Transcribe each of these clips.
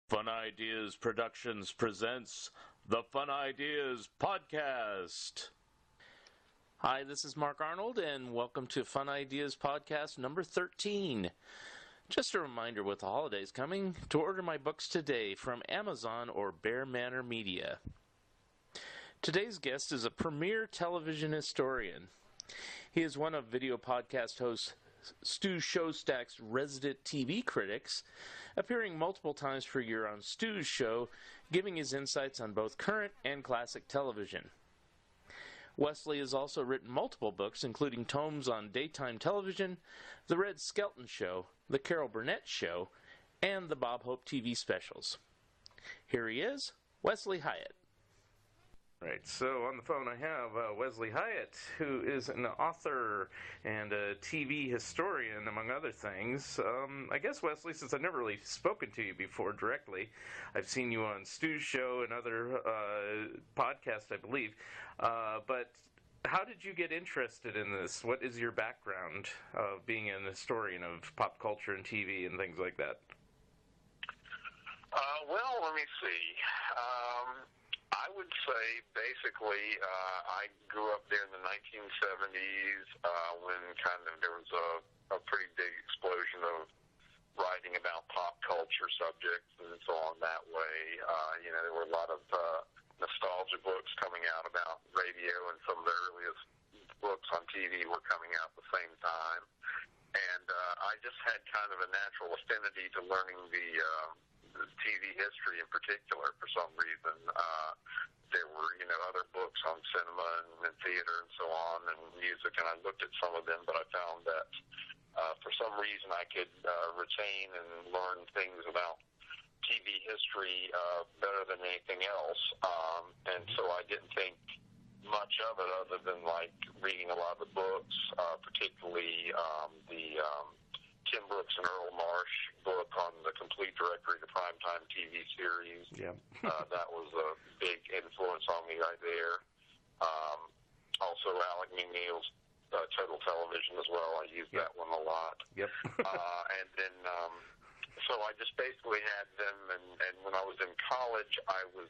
Fun Ideas Productions presents the Fun Ideas Podcast. Hi, this is Mark Arnold, and welcome to Fun Ideas Podcast number 13. Just a reminder with the holidays coming to order my books today from Amazon or Bear Manor Media. Today's guest is a premier television historian. He is one of video podcast host Stu Showstack's resident TV critics, appearing multiple times per year on Stu's show, giving his insights on both current and classic television. Wesley has also written multiple books, including tomes on daytime television, The Red Skelton Show, The Carol Burnett Show, and the Bob Hope TV specials. Here he is, Wesley Hyatt. Right, so on the phone I have Wesley Hyatt, who is an author and a TV historian, among other things. I guess, Wesley, since I've never really spoken to you before directly, I've seen you on Stu's show and other podcasts, I believe. But how did you get interested in this? What is your background of being an historian of pop culture and TV and things like that? Well, let me see. I would say, basically, I grew up there in the 1970s when there was a pretty big explosion of writing about pop culture subjects and so on that way. There were a lot of nostalgia books coming out about radio, and some of the earliest books on TV were coming out at the same time. And I just had kind of a natural affinity to learning the TV history in particular for some reason. There were, other books on cinema and theater and so on, and music, and I looked at some of them, but I found that for some reason I could retain and learn things about TV history better than anything else, and so I didn't think much of it other than, reading a lot of the books, particularly the Tim Brooks and Earl Marsh book on the complete directory of the primetime TV series. Yeah. That was a big influence on me right there. Also, Alec McNeil's Total Television as well. I used that one a lot. Yep. And then, so I just basically had them, and when I was in college, I was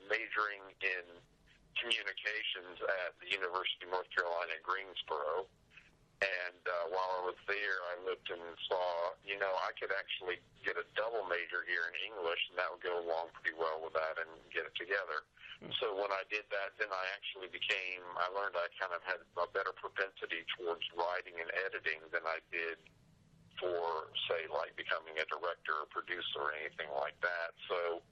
majoring in communications at the University of North Carolina at Greensboro. And while I was there, I looked and saw, I could actually get a double major here in English, and that would go along pretty well with that and get it together. So when I did that, then I actually I learned I kind of had a better propensity towards writing and editing than I did for, say, becoming a director or producer or anything like that. So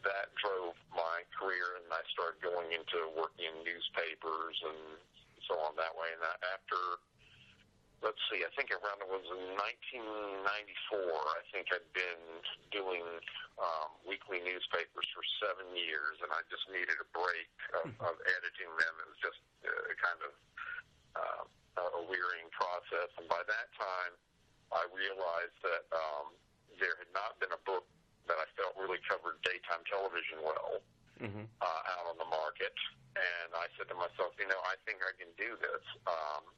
that drove my career, and I started going into working in newspapers and so on that way. And after... Let's see, I think around it was in 1994, I think I'd been doing weekly newspapers for 7 years, and I just needed a break of editing them. It was just kind of a wearying process. And by that time, I realized that there had not been a book that I felt really covered daytime television well out on the market. And I said to myself, I think I can do this.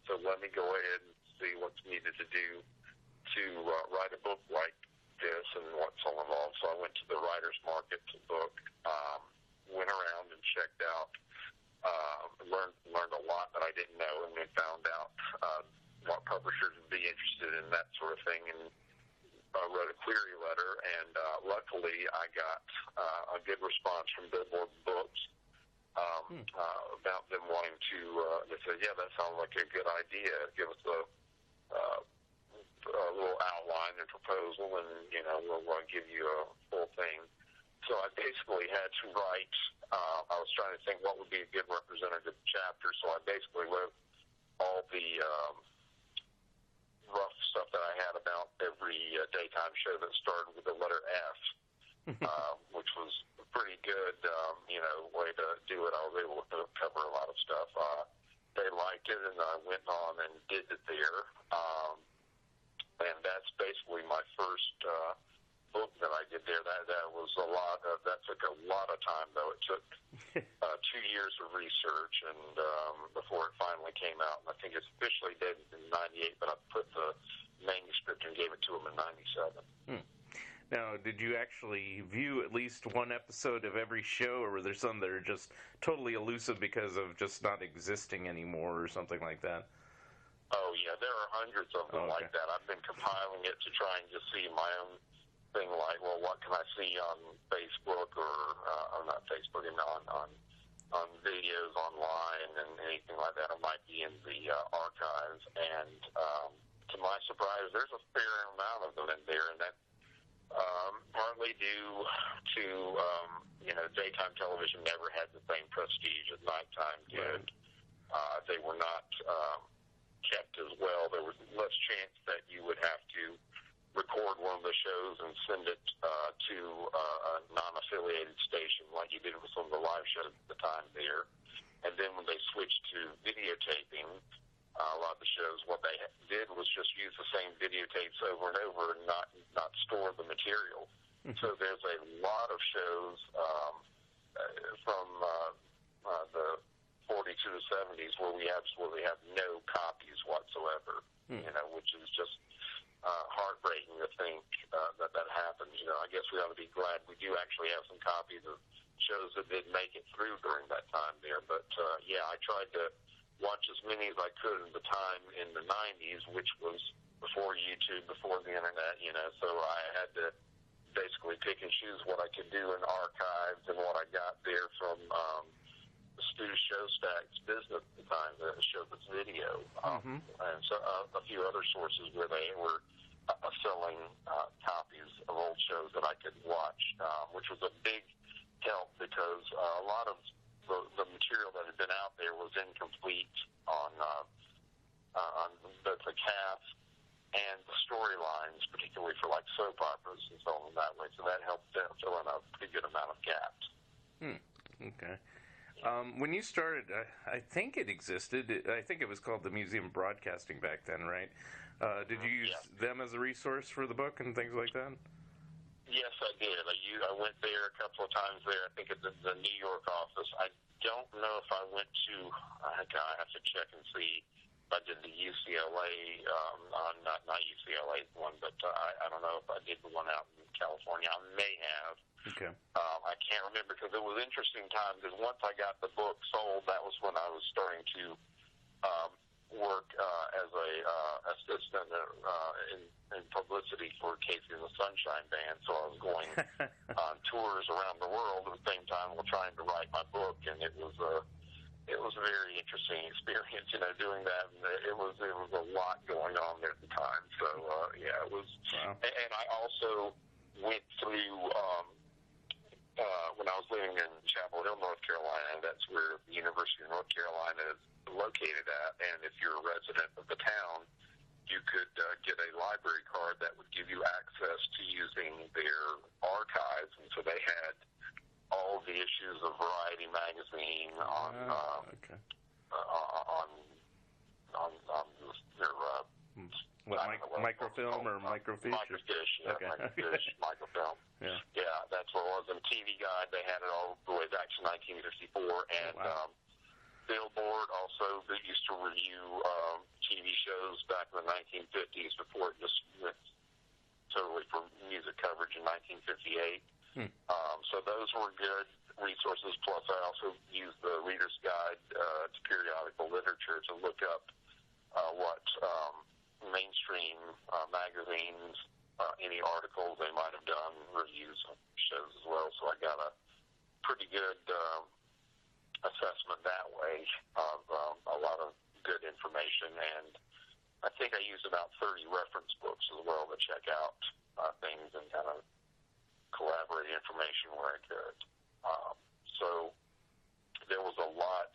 So let me go ahead and see what's needed to do to write a book like this and what's all involved. So I went to the writer's market book, went around and checked out, learned a lot that I didn't know, and then found out what publishers would be interested in, that sort of thing, and wrote a query letter. And luckily I got a good response from Billboard Books about them wanting to, they said, yeah, that sounds like a good idea. Give us a little outline and proposal, and, we'll give you a full thing. So I basically had to write, I was trying to think what would be a good representative chapter, so I basically wrote all the rough stuff that I had about every daytime show that started with the letter F, which was a pretty good, way to do it. I was able to cover a lot of stuff. They liked it, and I went on and did it there. And that's basically my first book that I did there. That was a lot. That took a lot of time, though. It took 2 years of research, and before it finally came out. And I think it's officially dated in '98, but I put the manuscript and gave it to him in '97. Now, did you actually view at least one episode of every show, or were there some that are just totally elusive because of just not existing anymore or something like that? Oh, yeah, there are hundreds of them like that. I've been compiling it to try and just see my own thing, like, well, what can I see on Facebook or not Facebook, on videos online and anything like that. It might be in the archives. And to my surprise, there's a fair amount of them in there, and that partly due to, daytime television never had the same prestige as nighttime did. Right. They were not kept as well. There was less chance that you would have to record one of the shows and send it to a non-affiliated station like you did with some of the live shows at the time there. And then when they switched to videotaping, a lot of the shows, what they did was just use the same videotapes over and over and not store the material. Mm-hmm. So there's a lot of shows from the 40s to the 70s where we absolutely have no copies whatsoever, which is just heartbreaking to think that happens. I guess we ought to be glad we do actually have some copies of shows that did make it through during that time there. But, I tried to watch as many as I could at the time in the 90s, which was before YouTube, before the Internet, so I had to basically pick and choose what I could do in archives and what I got there from Stu Showstack's business at the time, the show that's video, and so a few other sources where they were selling copies of old shows that I could watch, which was a big help because a lot of the material that had been out there was incomplete on both the cast and the storylines, particularly for like soap operas and so on that way. So that helped fill in a pretty good amount of gaps. Okay. When you started, I think it existed. I think it was called the Museum of Broadcasting back then, right? Did you use them as a resource for the book and things like that? Yes, I did. I went there a couple of times there. I think at the New York office. I don't know if I went to, I have to check and see if I did the UCLA, not UCLA one, but I don't know if I did the one out in California. I may have. Okay. I can't remember because it was an interesting time because once I got the book sold, that was when I was starting to work as a assistant in publicity for Casey and the Sunshine Band. So I was going on tours around the world at the same time while trying to write my book, and it was a very interesting experience, doing that. And it was a lot going on there at the time. So it was. Wow. And I also went through. When I was living in Chapel Hill, North Carolina, that's where the University of North Carolina is located at, and if you're a resident of the town, you could get a library card that would give you access to using their archives, and so they had all the issues of Variety magazine on their microfilm or microfiche? Microfiche, Okay. Microfilm. Yeah, that's what it was. And TV Guide, they had it all the way back to 1954. And Billboard also, they used to review TV shows back in the 1950s before it just went totally for music coverage in 1958. So those were good resources. Plus, I also used the Reader's Guide to periodical literature to look up what mainstream magazines, any articles they might have done, reviews of shows as well. So I got a pretty good assessment that way of a lot of good information. And I think I used about 30 reference books as well to check out things and kind of collaborate information where I could. So there was a lot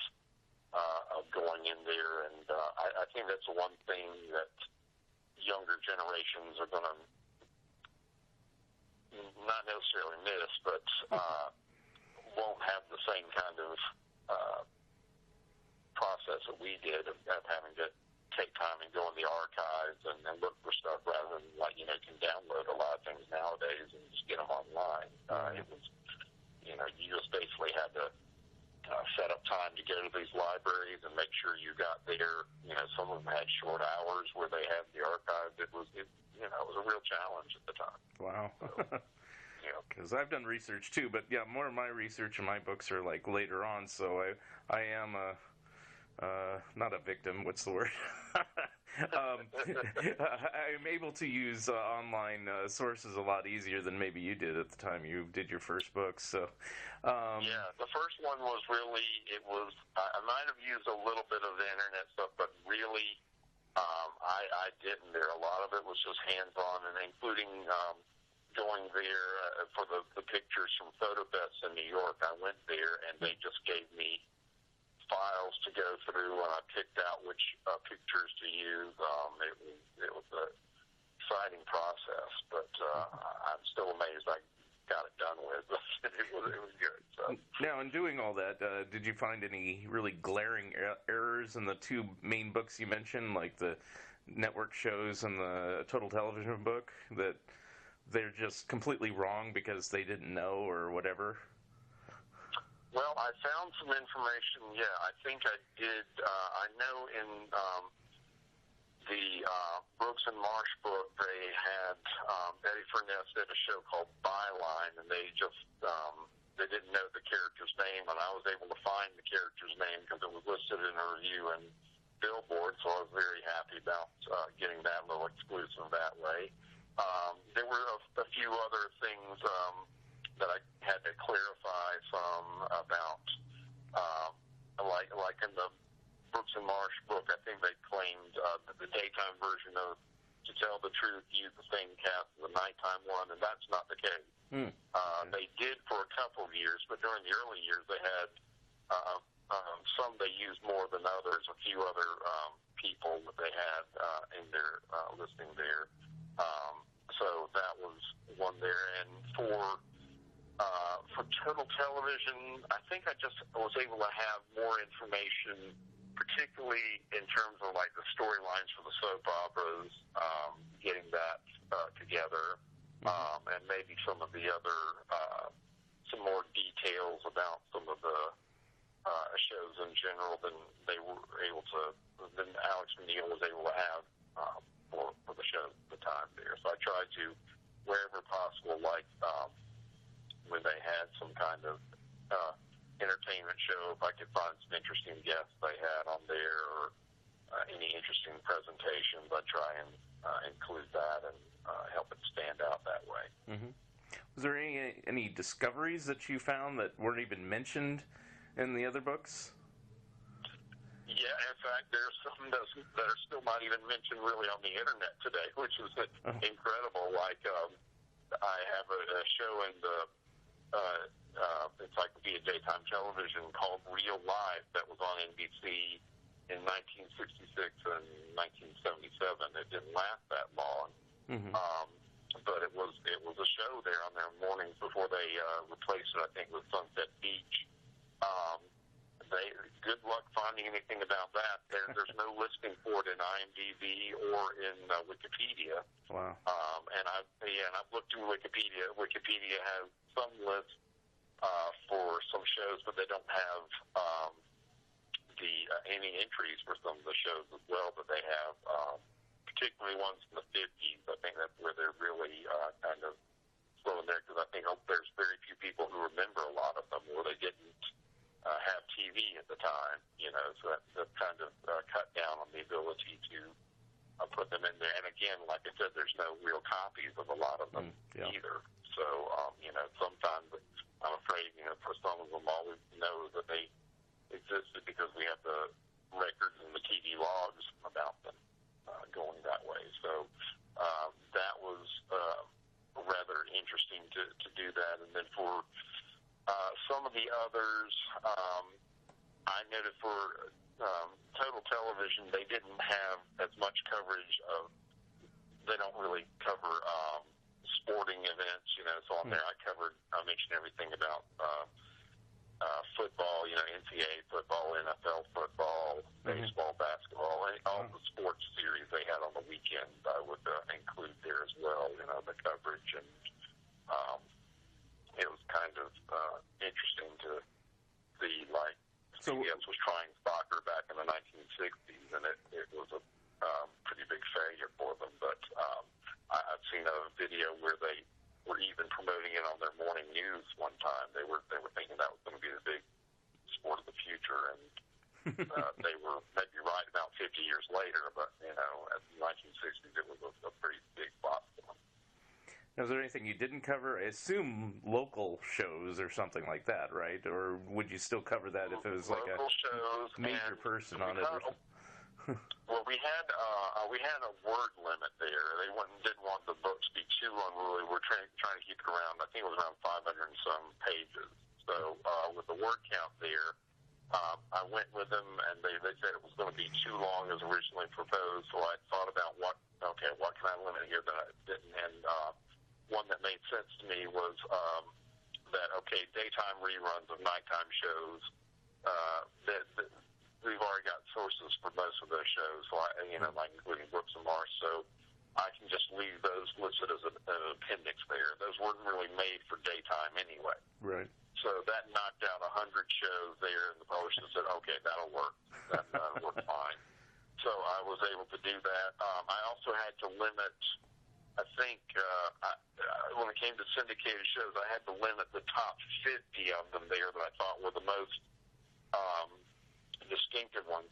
of going in there, and I think that's one thing that younger generations are going to not necessarily miss, but won't have the same kind of process that we did of having to take time and go in the archives and look for stuff rather than, you can download a lot of things nowadays and just get them online. It was, you just basically had to set up time to go to these libraries and make sure you got there. Some of them had short hours where they had the archives. It was a real challenge at the time. Wow. Yeah. Because I've done research too, but yeah, more of my research and my books are like later on, so I am not a victim. What's the word? I'm able to use online sources a lot easier than maybe you did at the time you did your first book. So, yeah, the first one was really, I might have used a little bit of the internet stuff, but really, I didn't. There, a lot of it was just hands-on, and including going there for the pictures from PhotoFest in New York. I went there, and they just gave me files to go through, and I picked out which pictures to use. It was an exciting process, but I'm still amazed I got it done with. it was good. So. Now, in doing all that, did you find any really glaring errors in the two main books you mentioned, like the network shows and the total television book, that they're just completely wrong because they didn't know or whatever? Well, I found some information. Yeah, I think I did. I know in the Brooks and Marsh book, they had Eddie Furness did a show called Byline, and they just they didn't know the character's name, and I was able to find the character's name because it was listed in a review in Billboard. So I was very happy about getting that little exclusive that way. There were a few other things that I had to clarify some about, like in the Brooks and Marsh book, I think they claimed that the daytime version of To Tell the Truth used the same cast as the nighttime one, and that's not the case. They did for a couple of years, but during the early years they had some they used more than others, a few other people that they had in their listing there. So that was one there. And for total television, I think I just was able to have more information, particularly in terms of like the storylines for the soap operas, getting that together, and maybe some of the other, some more details about some of the shows in general than they were able to, than Alex McNeil was able to have for the show at the time there. So I tried to, wherever possible, like when they had some kind of entertainment show, if I could find some interesting guests they had on there or any interesting presentations, I'd try and include that and help it stand out that way. Mm-hmm. Was there any discoveries that you found that weren't even mentioned in the other books? Yeah, in fact, there's some that are still not even mentioned really on the internet today, which is incredible. Like, I have a show in the Encyclopedia Daytime Television called Real Life that was on NBC in 1966 and 1977. It didn't last that long, but it was a show there on their mornings before they replaced it, I think, with Sunset Beach. Good luck finding anything about that. There's no listing for it in IMDb or in Wikipedia. Wow. And I've looked through Wikipedia. Wikipedia has some lists for some shows, but they don't have any entries for some of the shows as well. But they have particularly ones from the 50s. I think that's where they're really kind of slow in there, because I think there's very few people who remember a lot of them, or they didn't have TV at the time, so that kind of cut down on the ability to put them in there. And again, like I said, there's no real copies of a lot of them either. So, sometimes I'm afraid, for some of them, all we know is that they existed because we have the records and the TV logs about them going that way. So that was rather interesting to do that. And then for some of the others, I noted for total television, they didn't have as much coverage of, they don't really cover sporting events, so on there I mentioned everything about football, NCAA football, NFL football, baseball, basketball, all the sports series they had on the weekend I would include there as well, the coverage. And it was kind of interesting to see, like, CBS was trying soccer back in the 1960s, and it was a pretty big failure for them. But I've seen a video where they were even promoting it on their morning news one time. They were thinking that was going to be the big sport of the future, and they were maybe right about 50 years later, but, you know, at the 1960s, it was a pretty big flop for them. Now, is there anything you didn't cover? I assume local shows or something like that, right? Or would you still cover that if it was like a shows major person on it or something? Well, we had a word limit there. They didn't want the book to be too unruly. We're trying to keep it around, I think it was around 500 and some pages. So with the word count there, I went with them, and they said it was going to be too long as originally proposed. So I thought about what can I limit here that I didn't. And one that made sense to me was that daytime reruns of nighttime shows. That we've already got sources for most of those shows, so like including Brooks and Marsh. So I can just leave those listed as an appendix there. Those weren't really made for daytime anyway. Right. So that knocked out 100 shows there, and the publisher said, okay, that'll work. That'll work fine. So I was able to do that. I also had to limit, I think, when it came to syndicated shows, I had to limit the top 50 of them there that I thought were the most distinctive ones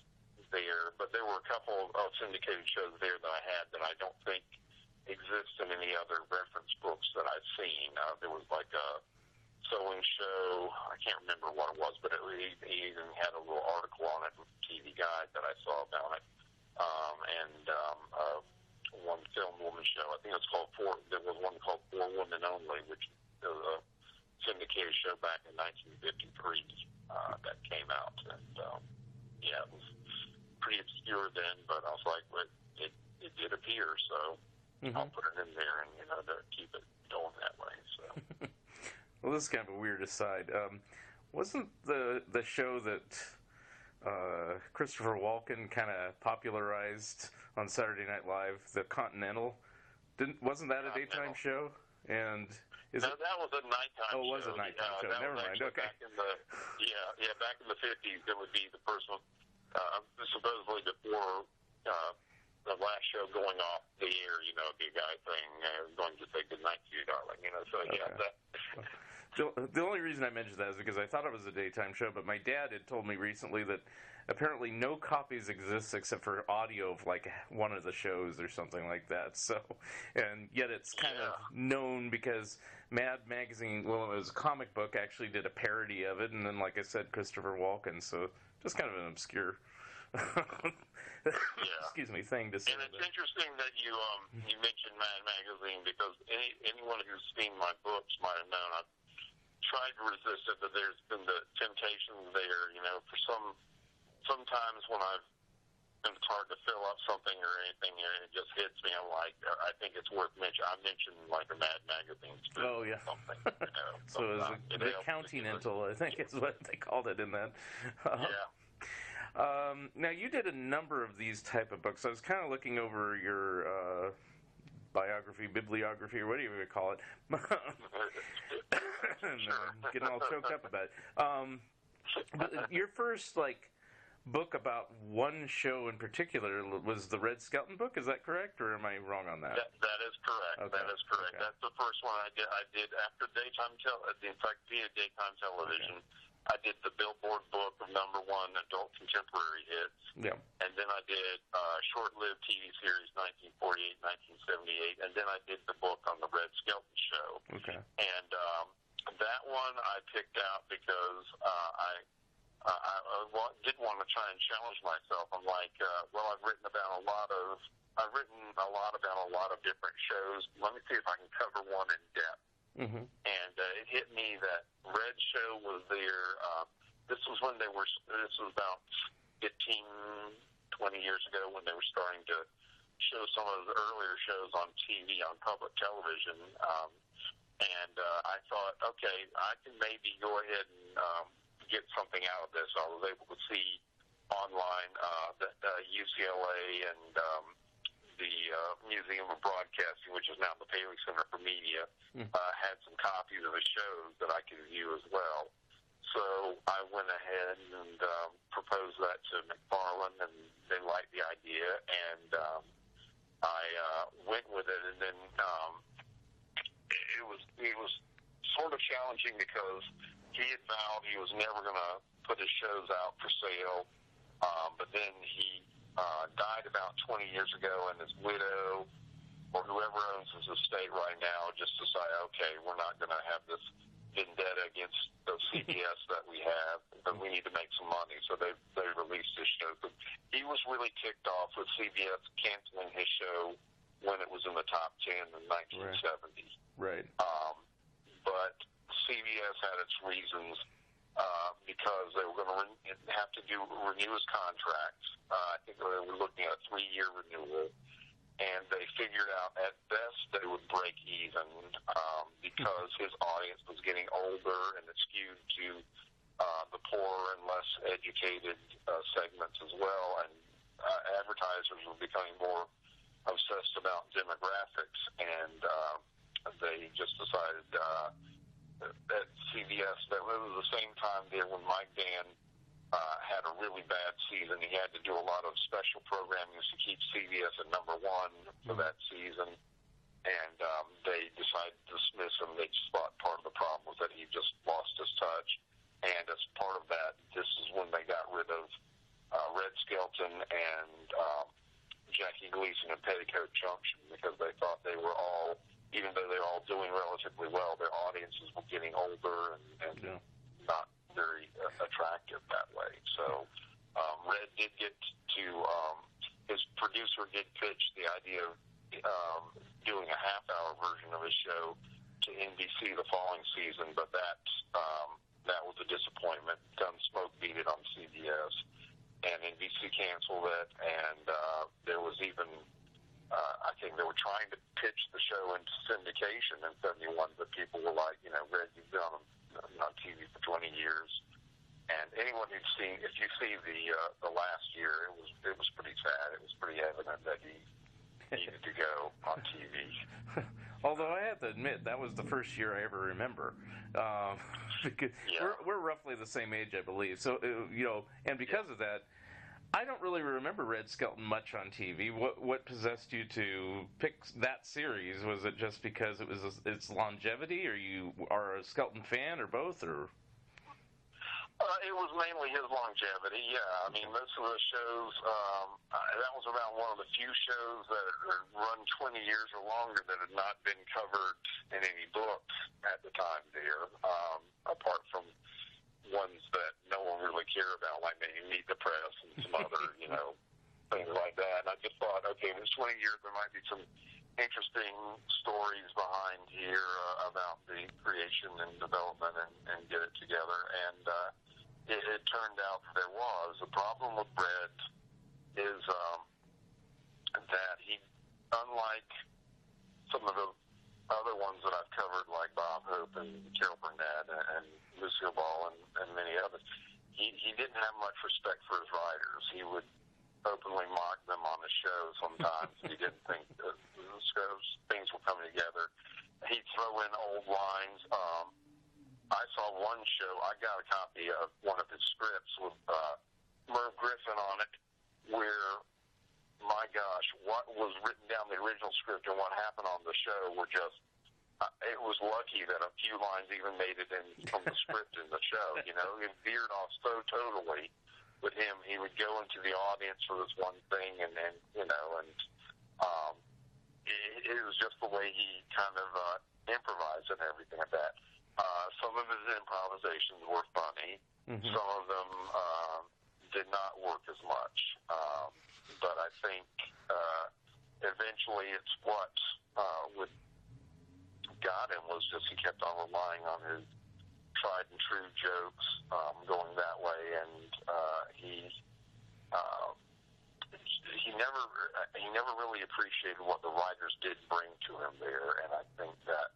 there. But there were a couple of syndicated shows there that I had that I don't think exist in any other reference books that I've seen. There was like a sewing show. I can't remember what it was, but he even had a little article on it with a TV Guide that I saw about it. And one film woman show. I think it's called there was one called For Women Only, which was a syndicated show back in 1953 that came out. And it was pretty obscure then, but I was like, well, it did appear, so I'll put it in there and to keep it going that way. So. Well, this is kind of a weird aside. Wasn't the show that Christopher Walken kind of popularized on Saturday Night Live, The Continental? Wasn't that a daytime show? And that was a nighttime show. Oh, it was a nighttime show. Never mind. Okay. Back in the 50s, it would be the person supposedly before the last show going off the air. The guy saying, "Going to say good night to you, darling." So that. The only reason I mentioned that is because I thought it was a daytime show, but my dad had told me recently that apparently no copies exist except for audio of like one of the shows or something like that. So, and yet it's kind of known because Mad Magazine, well, it was a comic book, actually did a parody of it, and then, like I said, Christopher Walken. So, just kind of an obscure, excuse me, thing to say. And it's interesting that you mentioned Mad Magazine because anyone who's seen my books might have known I've tried to resist it, but there's been the temptation there, for sometimes when it's hard to fill up something or anything, and it just hits me, I'm like, I think it's worth mentioning. I mentioned like a Mad Magazine spin something. So it was the Continental, I think is what they called it in that. Now, you did a number of these type of books. I was kind of looking over your bibliography, or whatever you would call it. Getting all choked up about it. Your first, book about one show in particular was the Red Skelton book. Is that correct, or am I wrong on that? That is correct. Okay. That is correct. Okay. That's the first one I did after the Encyclopedia of Daytime Television. Okay. I did the Billboard book of #1 adult contemporary hits. Yeah. And then I did short-lived TV series 1948, 1978, and then I did the book on the Red Skelton Show. Okay. And that one I picked out because I did want to try and challenge myself. I'm like, I've written about a lot about a lot of different shows. Let me see if I can cover one in depth. Mm-hmm. And it hit me that Red Show was there. This was about 15, 20 years ago when they were starting to show some of the earlier shows on TV, on public television. And I thought, okay, I can maybe go ahead and get something out of this. I was able to see online that UCLA and the Museum of Broadcasting, which is now the Paley Center for Media, had some copies of the shows that I could view as well. So I went ahead and proposed that to McFarlane, and they liked the idea, and I went with it. And then it was sort of challenging because he had vowed he was never going to put his shows out for sale, but then he died about 20 years ago, and his widow or whoever owns his estate right now just decided, okay, we're not going to have this vendetta against the CBS that we have, but we need to make some money. So they released his show. But he was really ticked off with CBS canceling his show when it was in the top 10 in the 1970s. Right. But CBS had its reasons because they were going to have to renew his contract. I think they were looking at a 3-year renewal. And they figured out at best they would break even because his audience was getting older and it skewed to the poorer and less educated segments as well. And advertisers were becoming more obsessed about demographics. And they just decided at CBS that it was the same time there when Mike Dan had a really bad season. He had to do a lot of special programming to keep CBS at number 1 for that season, and they decided to dismiss him. They just thought part of the problem was that he just lost his touch, and as part of that, this is when they got rid of Red Skelton and Jackie Gleason and Petticoat Junction because they thought they were all, even though they were all doing relatively well, their audiences were getting older and not very attractive that way. So Red did get to, his producer did pitch the idea of doing a half-hour version of his show to NBC the following season, but that was a disappointment. Gunsmoke beat it on CBS, and NBC canceled it, and there was even, I think they were trying to pitch the show into syndication in 71, but people were like, Red, you've been on TV for 20 years, and anyone who'd seen, if you see the last year, it was pretty sad. It was pretty evident that he needed to go on TV. Although I have to admit, that was the first year I ever remember. Because we're roughly the same age, I believe. So and because of that, I don't really remember Red Skelton much on TV. What possessed you to pick that series? Was it just because it was its longevity, or you are a Skelton fan, or both, or? It was mainly his longevity. Yeah, I mean, most of the shows. That was around one of the few shows that had run 20 years or longer that had not been covered in any books at the time. There, apart from ones that no one really cared about, like maybe Meet the Press and some other, things like that. And I just thought, okay, in 20 years there might be some interesting stories behind here about the creation and development and get it together. And it turned out that there was. The problem with Red is that he, unlike some of the other ones that I've covered, like Bob Hope and Carol Burnett and Lucille Ball and many others, he didn't have much respect for his writers. He would openly mock them on the show sometimes. He didn't think that things were coming together. He'd throw in old lines. I saw one show, I got a copy of one of his scripts with Merv Griffin on it, where, my gosh, what was written down in the original script and what happened on the show were just, it was lucky that a few lines even made it in from the script in the show. It veered off so totally with him. He would go into the audience for this one thing, and then, it was just the way he kind of improvised and everything like that. Some of his improvisations were funny. Mm-hmm. Some of them did not work as much. But I think eventually it's what got him was just he kept on relying on his tried and true jokes going that way, and he never really appreciated what the writers did bring to him there, and I think that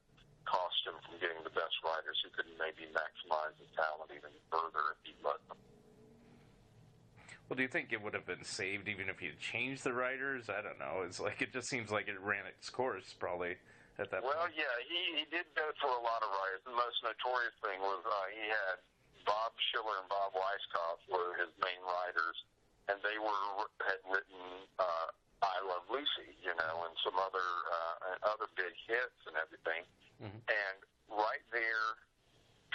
cost him from getting the best writers who could maybe maximize his talent even further if he'd let them. Well, do you think it would have been saved even if he had changed the writers? I don't know. It's like, it just seems like it ran its course probably at that point. Well, yeah, he did go for a lot of writers. The most notorious thing was he had Bob Schiller and Bob Weisskopf were his main writers, and they had written I Love Lucy, and some other big hits and everything. And right there,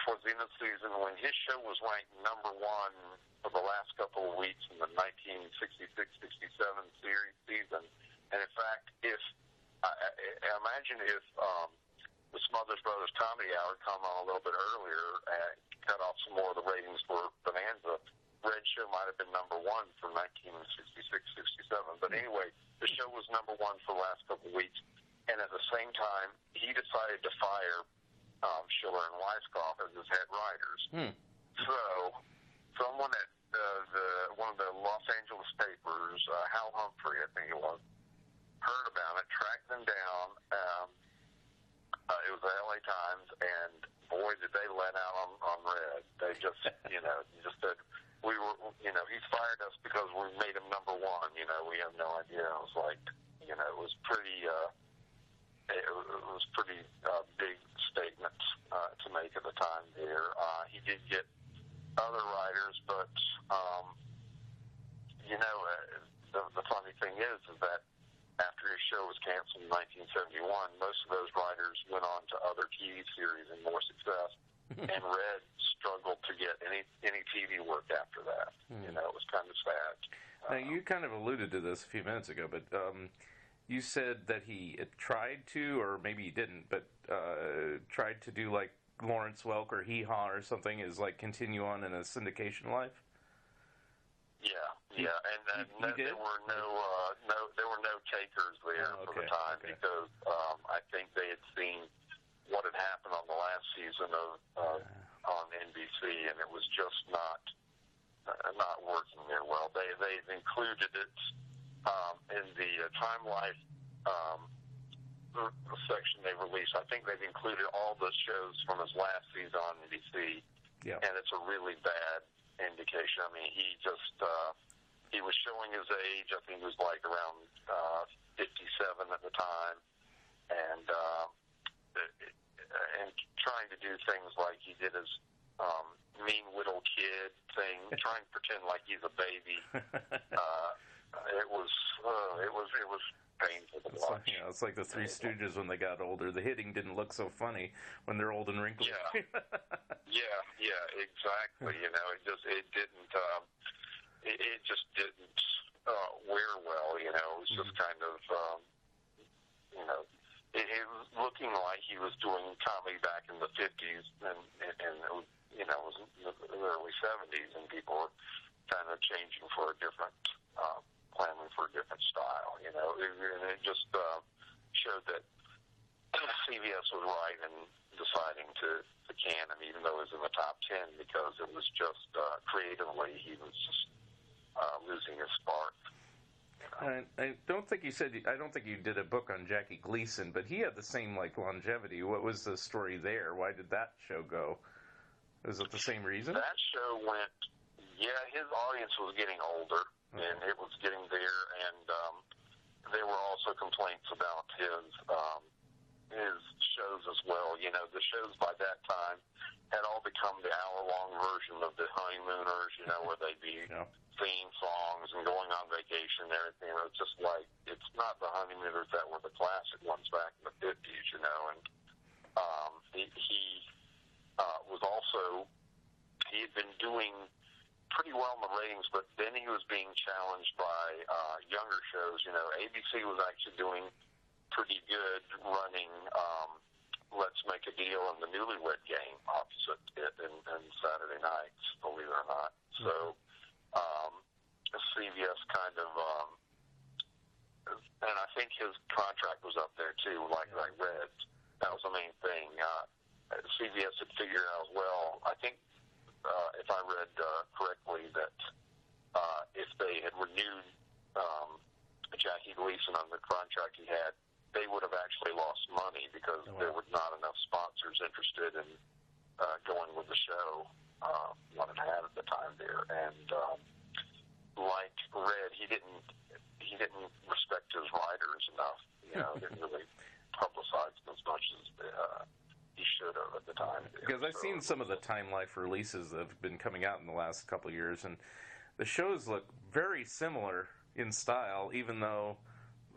towards the end of the season, when his show was ranked number one for the last couple of weeks in the 1966-67 season, and in fact, if imagine if the Smothers Brothers Comedy Hour come on a little bit earlier and cut off some more of the ratings for Bonanza, Red Show might have been number one for 1966-67. But anyway, the show was number one for the last couple of weeks, and at the same time, he decided to fire Schiller and Weisskopf as his head writers. So, someone at one of the Los Angeles papers, Hal Humphrey, I think it was, heard about it, tracked them down. It was the LA Times, and boy, did they let out on Red. They just, just said, he's fired us because we made him number one. We have no idea. It was like, it was pretty, big statement to make at the time there. He did get other writers, but, the funny thing is that after his show was canceled in 1971, most of those writers went on to other TV series and more success, and Red struggled to get any TV work after that. It was kind of sad. Now, you kind of alluded to this a few minutes ago, but you said that he tried to, or maybe he didn't, but tried to do like Lawrence Welk or Hee Haw or something, is like continue on in a syndication life? Yeah, and there were no takers there for the time because I think they had seen what had happened on the last season on NBC, and it was just not working there well. They've included it in the Time Life section they released. I think they've included all the shows from his last season on NBC, and it's a really bad indication. I mean, he just he was showing his age. I think he was like around 57 at the time, and trying to do things like he did his mean little kid thing, trying to pretend like he's a baby. It was painful to watch. It's like the Three Stooges when they got older. The hitting didn't look so funny when they're old and wrinkly. Yeah, exactly. It just didn't wear well. It was just kind of it was looking like he was doing comedy back in the 50s, and it was, it was in the early 70s, and people were kind of changing for a different, planning for a different style, and it just showed that CBS was right in deciding to can him, even though it was in the top 10, because it was just creatively he was just losing his spark. I don't think you did a book on Jackie Gleason, but he had the same longevity. What was the story there? Why did that show go? Was it the same reason? That show went. Yeah, his audience was getting older, and it was getting there, and there were also complaints about his shows as well. The shows by that time had all become the hour-long version of the Honeymooners. Where they'd be theme songs and going on vacation and everything. It was just like, it's not the Honeymooners that were the classic ones back in the 50s, and he was also, he had been doing pretty well in the ratings, but then he was being challenged by younger shows. ABC was actually doing pretty good running Let's Make a Deal and the Newlywed Game opposite it and Saturday nights, believe it or not. So CBS kind of, and I think his contract was up there too, like I read. That was the main thing. CBS had figured out as well, I think, if I read correctly, that if they had renewed Jackie Gleason on the contract he had, they would have actually lost money because there were not enough sponsors interested in going with the show, what it had at the time there. And like Red, he didn't respect his writers enough. Didn't really publicize them as much as he should have at the time. Because I've seen some of the Time Life releases that have been coming out in the last couple of years, and the shows look very similar in style, even though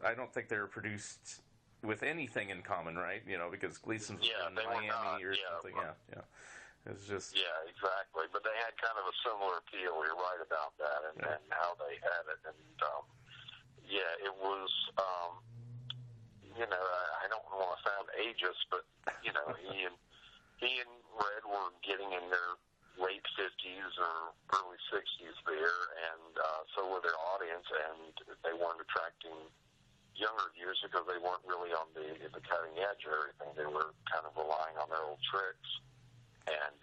I don't think they were produced with anything in common, right? Because Gleason's in Miami or something. Yeah. It's just exactly. But they had kind of a similar appeal. You're right about that, and how they had it, and it was. I don't want to sound ageist, but he and Red were getting in their late 50s or early 60s there, and so were their audience, and they weren't attracting younger viewers because they weren't really on the cutting edge or everything. They were kind of relying on their old tricks. And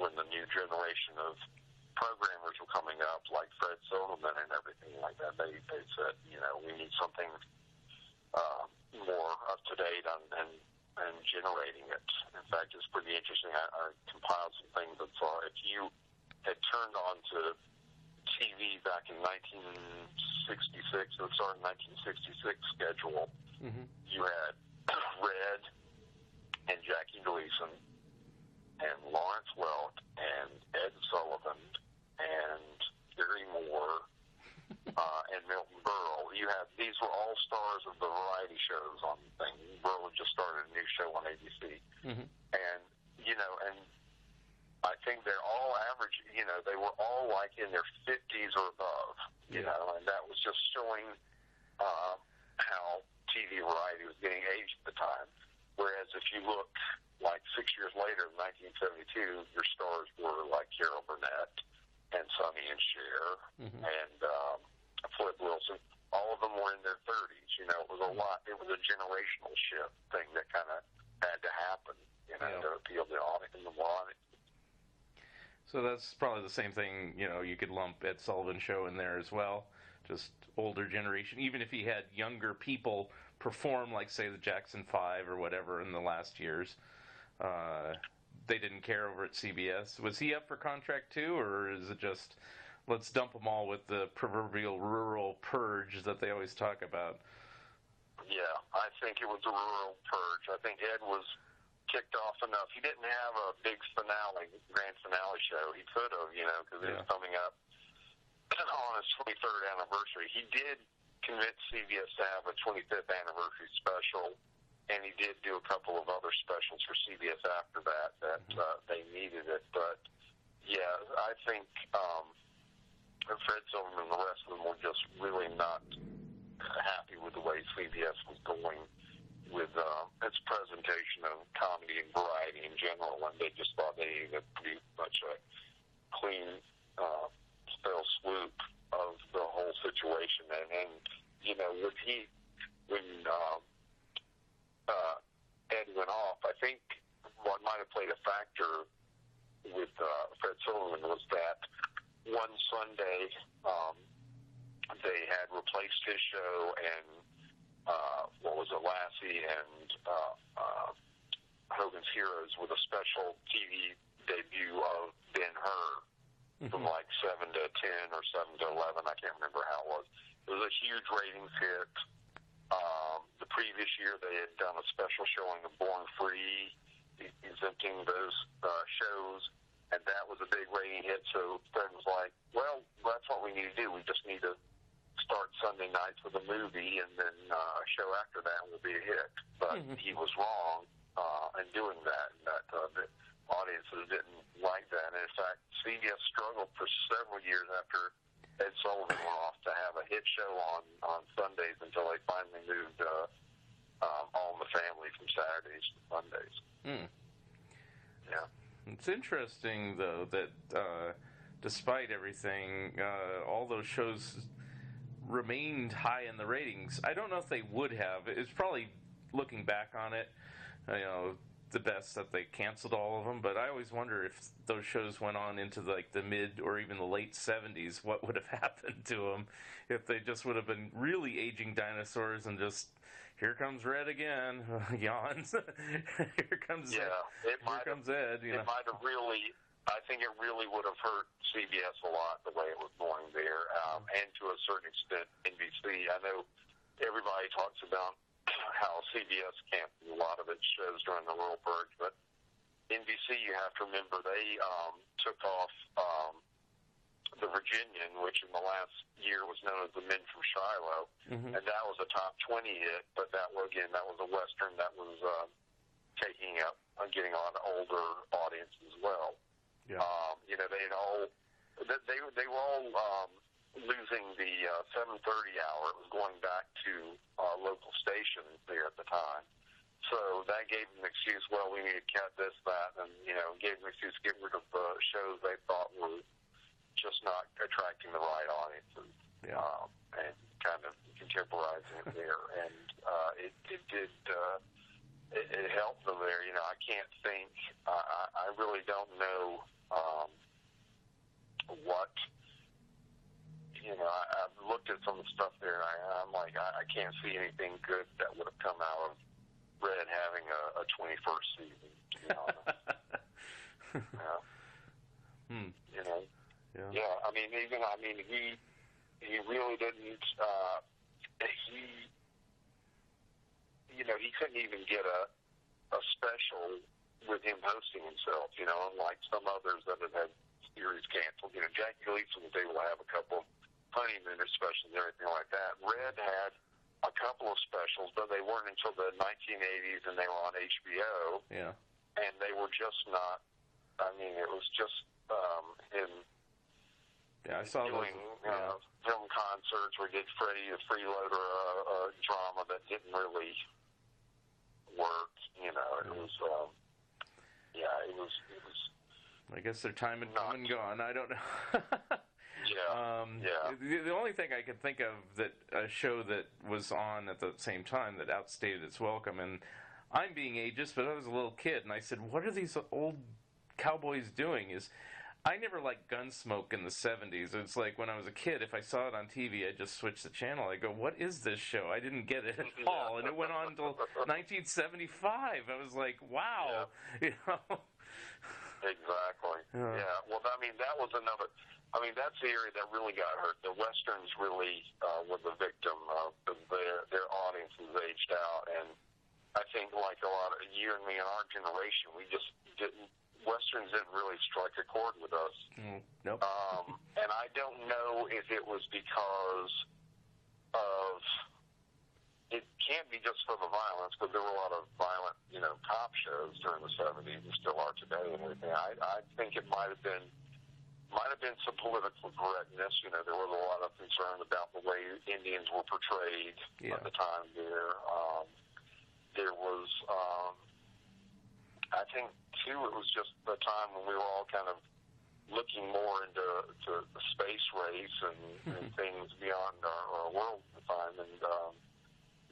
when the new generation of programmers were coming up, like Fred Silverman and everything like that, they said, we need something more up to date and generating it. In fact, it's pretty interesting. I compiled some things that saw if you had turned on to TV back in 1966, the start of 1966 schedule, you had Red and Jackie Gleason and Lawrence Welk and Ed Sullivan and Gary Moore and Milton Berle. These were all stars of the variety shows on things. Berle had just started a new show on ABC. And, and I think they're all average, they were all like in their 50s or above, and that was just showing how TV variety was getting aged at the time. Whereas if you look like 6 years later, in 1972, your stars were like Carol Burnett and Sonny and Cher and Flip Wilson. All of them were in their 30s. It was a lot. It was a generational shift thing that kind of had to happen, to appeal to the audience and the audience. So that's probably the same thing. You could lump Ed Sullivan Show in there as well. Just older generation. Even if he had younger people perform, like say the Jackson 5 or whatever in the last years, they didn't care over at CBS. Was he up for contract too, or is it just let's dump them all with the proverbial rural purge that they always talk about? Yeah, I think it was a rural purge. I think Ed was kicked off enough. He didn't have a big grand finale show. He could have, because it was coming up on his 23rd anniversary. He did convince CBS to have a 25th anniversary special, and he did do a couple of other specials for CBS after that they needed it. But, I think Fred Silverman and the rest of them were just really not happy with the way CBS was going with its presentation of comedy and variety in general, and they just thought they needed pretty much a clean spell swoop of the whole situation. And when Ed went off, I think what might have played a factor with Fred Silverman was that one Sunday they had replaced his show and Lassie and Hogan's Heroes with a special TV debut of Ben-Hur from like 7 to 10 or 7 to 11. I can't remember how it was. It was a huge ratings hit. The previous year they had done a special showing of Born Free, exempting those shows, and that was a big rating hit. So Fred was like, well, that's what we need to do. We just need to start Sunday nights with a movie, and then a show after that will be a hit. But he was wrong in doing that, and that the audiences didn't like that. And in fact, CBS struggled for several years after Ed Sullivan went off to have a hit show on Sundays until they finally moved All in the Family from Saturdays to Sundays. Yeah. It's interesting, though, that despite everything, all those shows remained high in the ratings. I don't know if they would have. It's probably, looking back on it, the best that they canceled all of them, but I always wonder if those shows went on into like the mid or even the late 70s, what would have happened to them if they just would have been really aging dinosaurs and just, here comes Red again, yawns, here comes Ed. It might have really, I think it really would have hurt CBS a lot the way it was going there, and to a certain extent NBC. I know everybody talks about how CBS canceled a lot of its shows during the rural purge, but NBC, you have to remember, they took off the Virginian, which in the last year was known as The Men from Shiloh, and that was a top 20 hit. But that was a Western that was taking up, getting on older audience as well. Yeah. They were all losing the 7:30 hour. It was going back to local stations there at the time. So that gave them an excuse, well, we need to cut this, that, and, gave them an excuse to get rid of shows they thought were just not attracting the right audiences. Yeah. And kind of contemporizing it there. And it did, it helped them there. I can't think, I really don't know what, I've looked at some of the stuff there, and I'm like, I can't see anything good that would have come out of Red having a 21st season, to be honest. Yeah. Yeah, he really didn't, he couldn't even get a special with him hosting himself, unlike some others that have had series canceled. Jackie Gleason was able to have a couple of honeymoon specials and everything like that. Red had a couple of specials, but they weren't until the 1980s, and they were on HBO. Yeah. And they were just not, it was just him I saw doing those, film concerts where he did Freddie the Freeloader, a drama that didn't really work. It was, it was. I guess their time had come and gone. I don't know. The only thing I could think of that a show that was on at the same time that outstayed its welcome, and I'm being ageist, but I was a little kid, and I said, what are these old cowboys doing? I never liked Gunsmoke in the 70s. It's like when I was a kid, if I saw it on TV, I'd just switch the channel. I go, what is this show? I didn't get it at all, and it went on until 1975. I was like, wow. Exactly. Yeah. Well, that was another. That's the area that really got hurt. The Westerns really were the victim of their audiences aged out, and I think like a lot of you and me in our generation, we just didn't. Westerns didn't really strike a chord with us. Nope. And I don't know if it was because of. It can't be just for the violence, because there were a lot of violent, cop shows during the 70s, and still are today and everything. I think it might have been some political correctness. There was a lot of concern about the way Indians were portrayed at the time there. There was, I think, too, it was just the time when we were all kind of looking more into the space race and things beyond our world at the time, and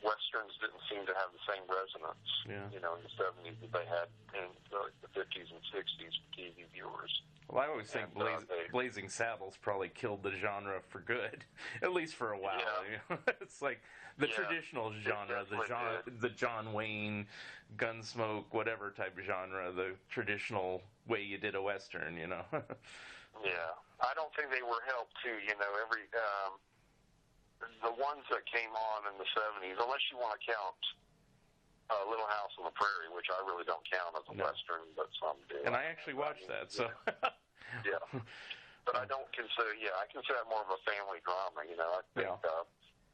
Westerns didn't seem to have the same resonance, in the 70s that they had in the 50s and 60s for TV viewers. Well, I always think Blazing Saddles probably killed the genre for good, at least for a while. Yeah. It's like the traditional genre, the John Wayne, Gunsmoke, whatever type of genre, the traditional way you did a Western, Yeah. I don't think they were helped, too. The ones that came on in the 70s, unless you want to count Little House on the Prairie, which I really don't count as a Western, but some do. And I actually watched that, so... Yeah. But I don't consider, I consider that more of a family drama, I think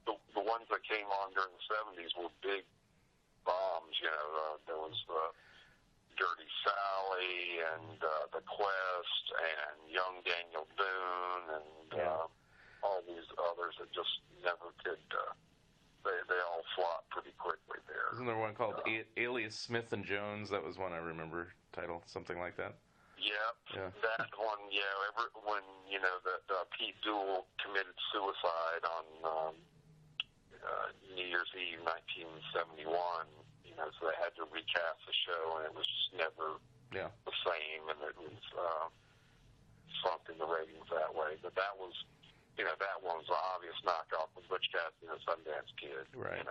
the ones that came on during the 70s were big bombs, there was Dirty Sally and The Quest and Young Daniel Boone and all these others that just never could, they all flopped pretty quickly there. Isn't there one called Alias Smith and Jones? That was one I remember, title, something like that. Yep, that one, when, that Pete Duell committed suicide on New Year's Eve 1971, so they had to recast the show, and it was just never the same, and it was sunk in the ratings that way. But that was, that one was an obvious knockoff of Butch Cassidy and the Sundance Kid. Right.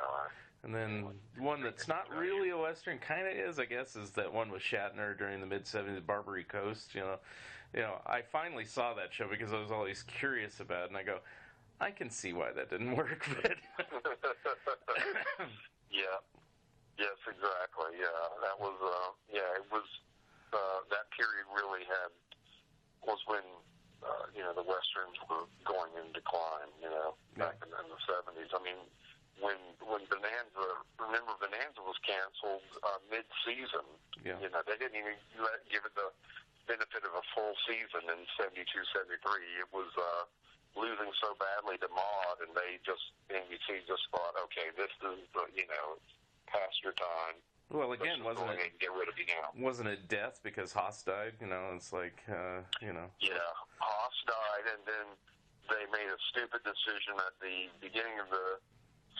And then one that's not really a Western, kind of is, I guess, is that one with Shatner during the mid-70s, Barbary Coast. I finally saw that show because I was always curious about it, and I go, I can see why that didn't work. But yeah. Yes, exactly. Yeah, that was. It was. That period really was when the the Westerns were going in decline, back in the 70s. I mean, when Bonanza was canceled mid-season, they didn't even give it the benefit of a full season in 72, 73. It was losing so badly to Maude, and NBC just thought, okay, this is, past your time. Well, again, wasn't it? Get rid of you now. Wasn't it death because Haas died? It's like, Yeah, Haas died, and then they made a stupid decision at the beginning of the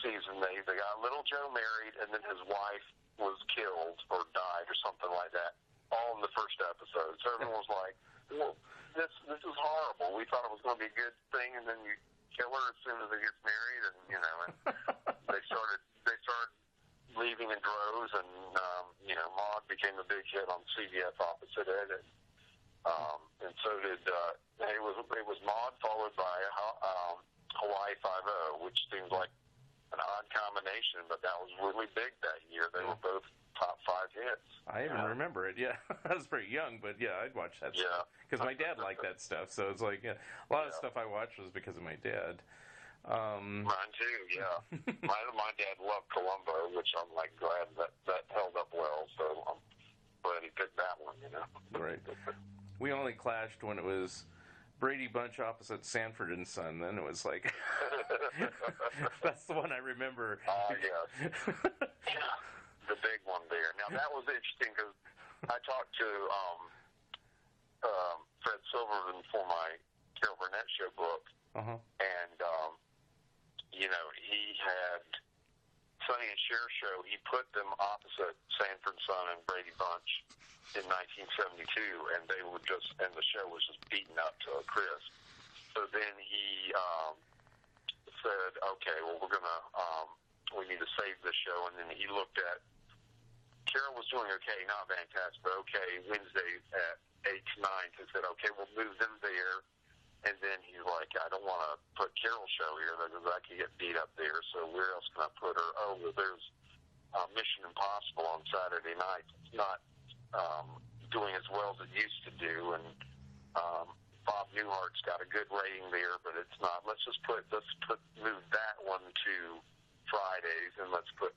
season. They got Little Joe married, and then his wife was killed or died or something like that, all in the first episode. So everyone was like, well, this is horrible. We thought it was going to be a good thing, and then you kill her as soon as he gets married, and they started leaving in droves, and Maude became a big hit on CBS opposite it, and so did it was Maude followed by Hawaii Five-0, which seems like an odd combination, but that was really big that year. They were both top 5 hits. I even remember it. Yeah, I was pretty young, but yeah, I'd watch that stuff because my dad liked that stuff. So it's like a lot of stuff I watched was because of my dad. Mine too, yeah. my dad loved Columbo, which I'm like glad that held up well. So I'm glad he picked that one. Right. We only clashed when it was Brady Bunch opposite Sanford and Son. Then it was like that's the one I remember. Yes. The big one there. Now that was interesting because I talked to Fred Silverman for my Carol Burnett Show book, and he had Sonny and Cher show. He put them opposite Sanford and Son and Brady Bunch in 1972, and they were and the show was just beaten up to a crisp. So then he said, "Okay, well we need to save the show." And then he looked at Carol was doing okay, not fantastic, but okay. Wednesdays at 8 to 9, he said, "Okay, we'll move them there." And then he's like, "I don't want to put Carol's show here because I could get beat up there. So where else can I put her?" Oh, well, there's Mission Impossible on Saturday night. It's not doing as well as it used to do, and Bob Newhart's got a good rating there, but it's not. Let's move that one to Fridays, and let's put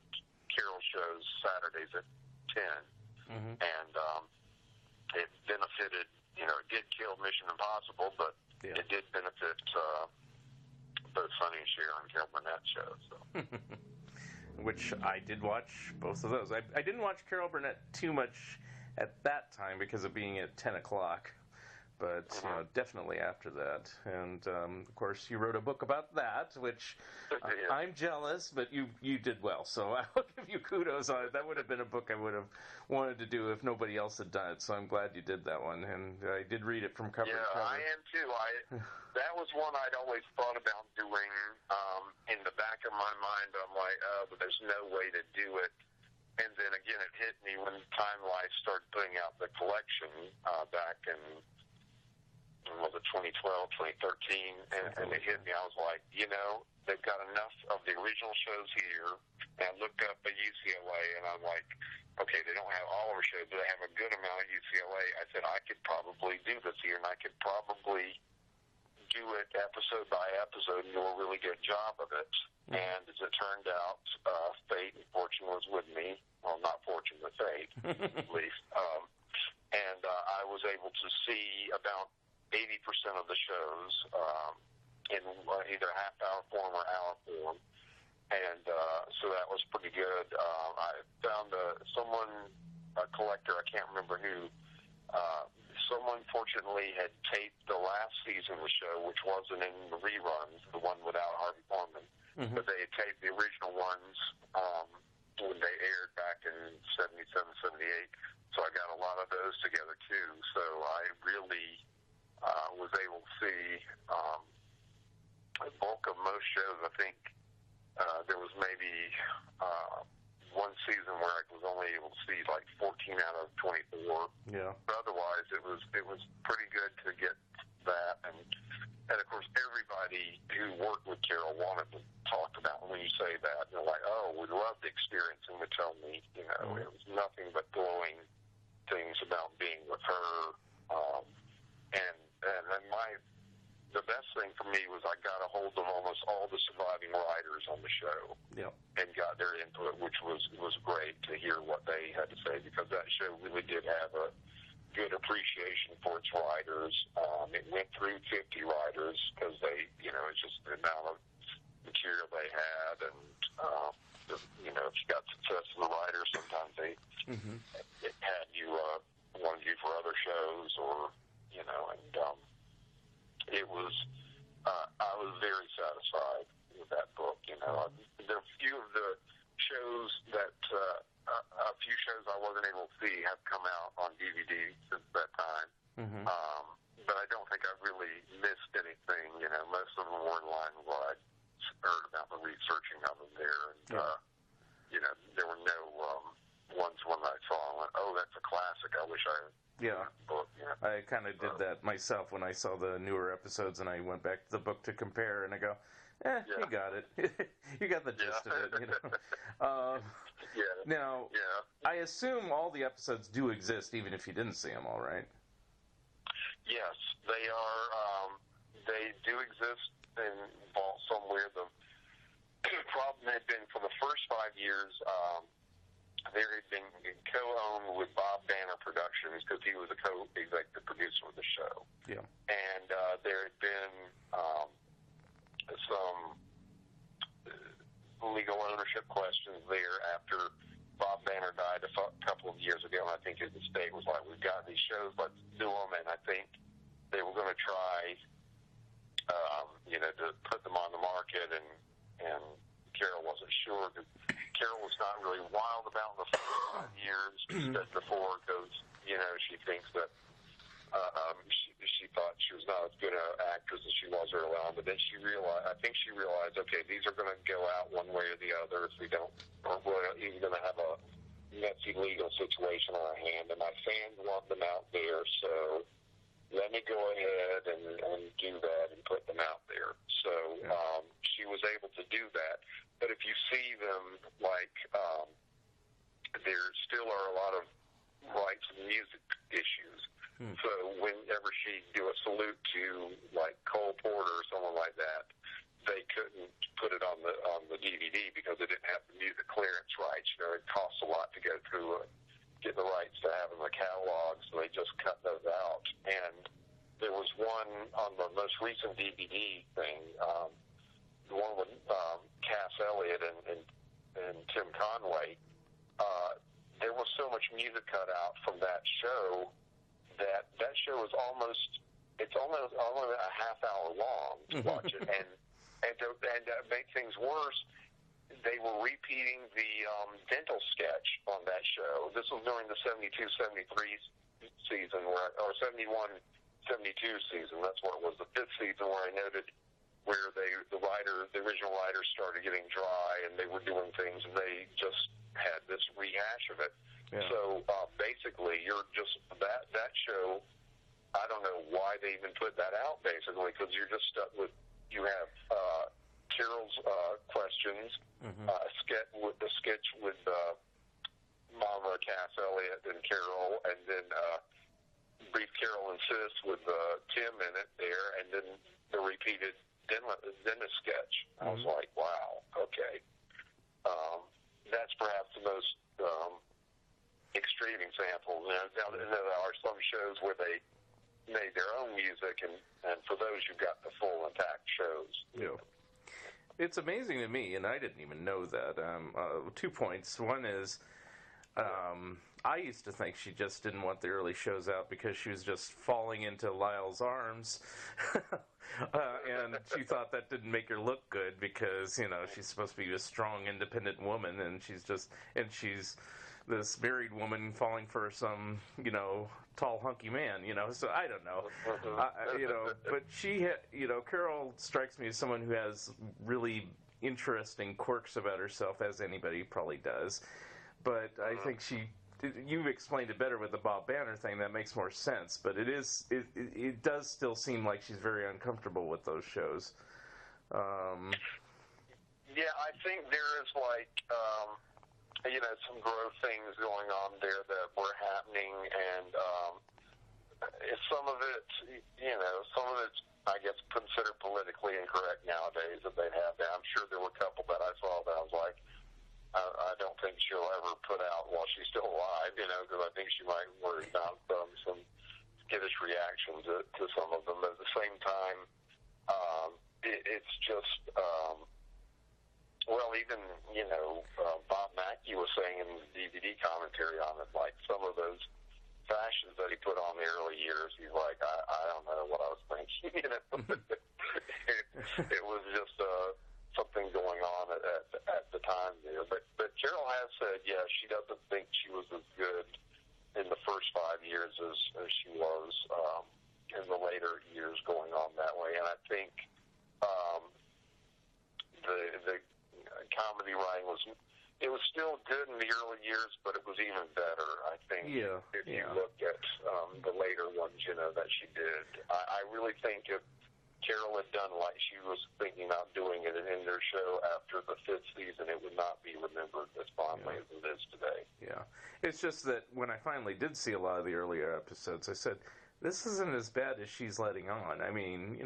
Carol shows Saturdays at 10. And it benefited. It did kill Mission Impossible, but it did benefit both Sonny and Cher and Carol Burnett Show. So. Which I did watch both of those. I didn't watch Carol Burnett too much at that time because of being at 10 o'clock, but definitely after that. And of course, you wrote a book about that, which I'm jealous, but you did well. So I'll give you kudos on it. That would have been a book I would have wanted to do if nobody else had done it. So I'm glad you did that one, and I did read it from cover to cover. Yeah, I am too. That was one I'd always thought about doing. In the back of my mind, I'm like, but there's no way to do it. And then again, it hit me when Time Life started putting out the collection back in, was it 2012, 2013, and it hit me. I was like, they've got enough of the original shows here. And I looked up at UCLA, and I'm like, okay, they don't have all of our shows, but they have a good amount at UCLA. I said, I could probably do this here, and I could probably do it episode by episode and do a really good job of it. And as it turned out, fate and fortune was with me. Well, not fortune, but fate, at least. And I was able to see about 80% of the shows in either half-hour form or hour form. And so that was pretty good. I found a collector, I can't remember who, someone fortunately had taped the last season of the show, which wasn't in the reruns, the one without Harvey Korman, but they had taped the original ones when they aired back in 77, 78. So I got a lot of those together too. So I really was able to see the bulk of most shows. I think there was maybe one season where I was only able to see like 14 out of 24. Yeah. But otherwise, it was pretty good to get that, and of course everybody who worked with Carol wanted to talk about. When you say that, they're like, "Oh, we love the experience," and would tell me, it was nothing but glowing things about being with her. And then the thing for me was I got a hold of almost all the surviving writers on the show, and got their input, which was great to hear what they had to say, because that show really did have a good appreciation for its writers. It went through 50 writers because they, it's just the amount of material they had, and if you got success as a writer, sometimes they it had you wanted you for other shows, or and it was I was very satisfied with that book. There are a few of the shows that a few shows I wasn't able to see have come out on DVD since that time. But I don't think I really missed anything. Most of them were in line with what I'd heard about the researching of them there. And, there were no ones when I saw I went, oh, that's a classic. I wish I had the book. I kind of did that myself when I saw the newer episodes, and I went back to the book to compare, and I go, you got it. You got the gist of it, Now, I assume all the episodes do exist, even if you didn't see them all, right? Yes, they are. They do exist in vault somewhere. The problem had been for the first 5 years, there had been co-owned with Bob Banner Productions, because he was a co-executive producer of the show. Yeah. And there had been some legal ownership questions there after Bob Banner died a couple of years ago, and I think his estate was like, we've got these shows, let's do them, and I think they were going to try, to put them on the market, and Carol wasn't sure, because Carol was not really wild about the first 5 years before, because, she thinks that she thought she was not as good an actress as she was early on, but then I think she realized, okay, these are going to go out one way or the other if we don't, or we're even going to have a messy legal situation on our hand, and my fans want them out there, so let me go ahead and do that and put them out there. So she was able to do that. But if you see them, there still are a lot of rights and music issues. So whenever she do a salute to, Cole Porter or someone like that, they couldn't put it on the DVD because they didn't have the music clearance rights. It costs a lot to go through get the rights to have in the catalog, so they just cut those out. And there was one on the most recent DVD thing, the one with Cass Elliot and Tim Conway. There was so much music cut out from that show that show is almost only a half hour long to watch it. And to make things worse, they were repeating the dental sketch on that show. This was during the 72-73 season, or 71-72 season. That's what it was, the fifth season, where I noted where the original writers started getting dry, and they were doing things, and they just had this rehash of it. Yeah. So basically, you're just that show. I don't know why they even put that out, basically, because you're just stuck with, you have Carol's questions, the sketch with Mama, Cass Elliot, and Carol, and then Brief Carol and Sis with Tim in it there, and then the repeated dentist sketch. I was like, wow, okay. That's perhaps the most extreme example. Now, there are some shows where they made their own music, and for those you've got the full intact shows. Yeah. It's amazing to me, and I didn't even know that. 2 points. One is, I used to think she just didn't want the early shows out because she was just falling into Lyle's arms, and she thought that didn't make her look good because, she's supposed to be a strong, independent woman, and she's this married woman falling for some, tall, hunky man, so I don't know, but she, Carol strikes me as someone who has really interesting quirks about herself, as anybody probably does, but I think you've explained it better with the Bob Banner thing. That makes more sense, but it does still seem like she's very uncomfortable with those shows. Yeah, I think there is some growth things going on there that were happening, and some of it that's, I guess, considered politically incorrect nowadays that they'd have there. I'm sure there were a couple that I saw that I was like, I don't think she'll ever put out while she's still alive, because I think she might worry about some skittish reaction to some of them. But at the same time, it's just, even, Bob Mackey was saying in the DVD commentary on it, like some of those fashions that he put on the early years, he's like, I don't know what I was thinking. It was just something going on at the time there. But Carol has said, she doesn't think she was as good in the first 5 years as she was in the later years going on that way. And I think the comedy writing was still good in the early years, but it was even better, I think, if you look at the later ones, that she did. I really think if Carol had done like she was thinking about doing it in their show after the 5th season, it would not be remembered as fondly as it is today. Yeah. It's just that when I finally did see a lot of the earlier episodes, I said, this isn't as bad as she's letting on. I mean,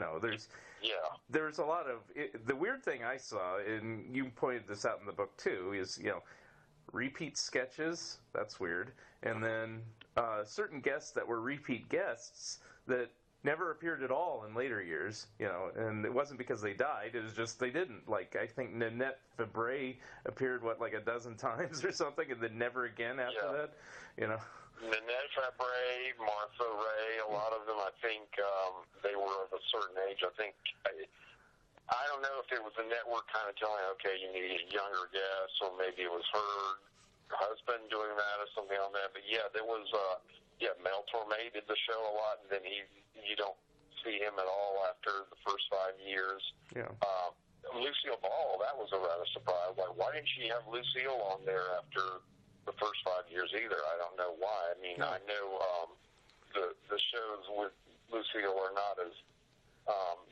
there's a lot of... the weird thing I saw, and you pointed this out in the book too, is, repeat sketches. That's weird. And then certain guests that were repeat guests that never appeared at all in later years, and it wasn't because they died, it was just they didn't. Like, I think Nanette Fabray appeared, like a dozen times or something, and then never again after that, Nanette Fabray, Martha Ray, a lot of them, I think, they were of a certain age. I think, I don't know if it was the network kind of telling, okay, you need a younger guest, or maybe it was her husband doing that or something on that. But there was, Mel Torme did the show a lot, and then you don't see him at all after the first 5 years. Yeah. Lucille Ball, that was a rather surprise. Like, why didn't she have Lucille on there after the first 5 years either? I don't know why. I mean, I know the shows with Lucille are not as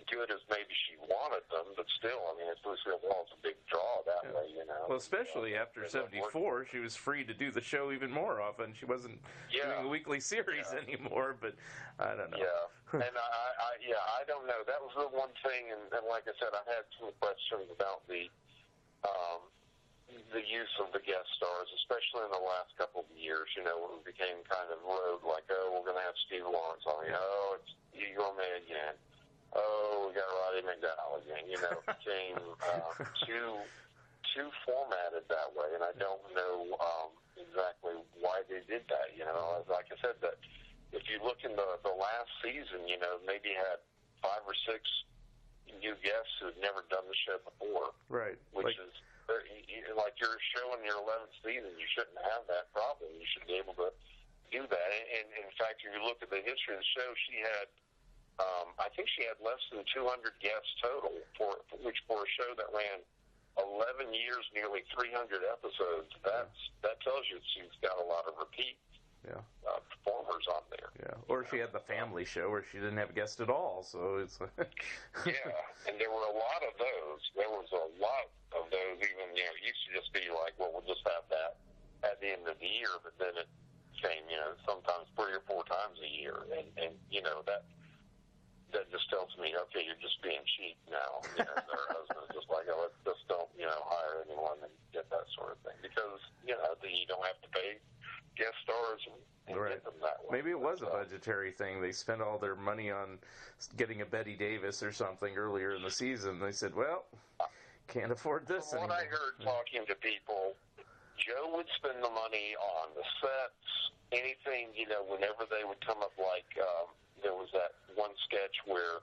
good as maybe she wanted them, but still, I mean, it's Lucille Ball. It's a big draw that way, Well, especially after 74, she was free to do the show even more often. She wasn't doing a weekly series anymore, but I don't know. Yeah, and I don't know. That was the one thing, and like I said, I had some questions about the use of the guest stars, especially in the last couple of years, when it became kind of road, like, we're going to have Steve Lawrence on here. It's Eagle Man again. We got Roddy McDowell again. It became too formatted that way, and I don't know exactly why they did that. Like I said, that if you look in the last season, maybe had 5 or 6 new guests who'd never done the show before. Right. Which is like your show in your 11th season. You shouldn't have that problem. You should be able to do that. And in fact, if you look at the history of the show, she had, I think she had less than 200 guests total, which for a show that ran 11 years, nearly 300 episodes. That tells you she's got a lot of repeat performers on there. Yeah, or she had the family show where she didn't have a guest at all. So it's and there were a lot of those. There was a lot of those. Even it used to just be like, well, we'll just have that at the end of the year, but then it came, sometimes 3 or 4 times a year, and that just tells me, okay, you're just being cheap now. Their husband's just like, let's just don't, hire anyone and get that sort of thing. Because, you don't have to pay guest stars and get them that way. Maybe it was a budgetary thing. They spent all their money on getting a Betty Davis or something earlier in the season. They said, well, can't afford this anymore. From what I heard talking to people, Joe would spend the money on the sets, anything, whenever they would come up, like, there was that one sketch where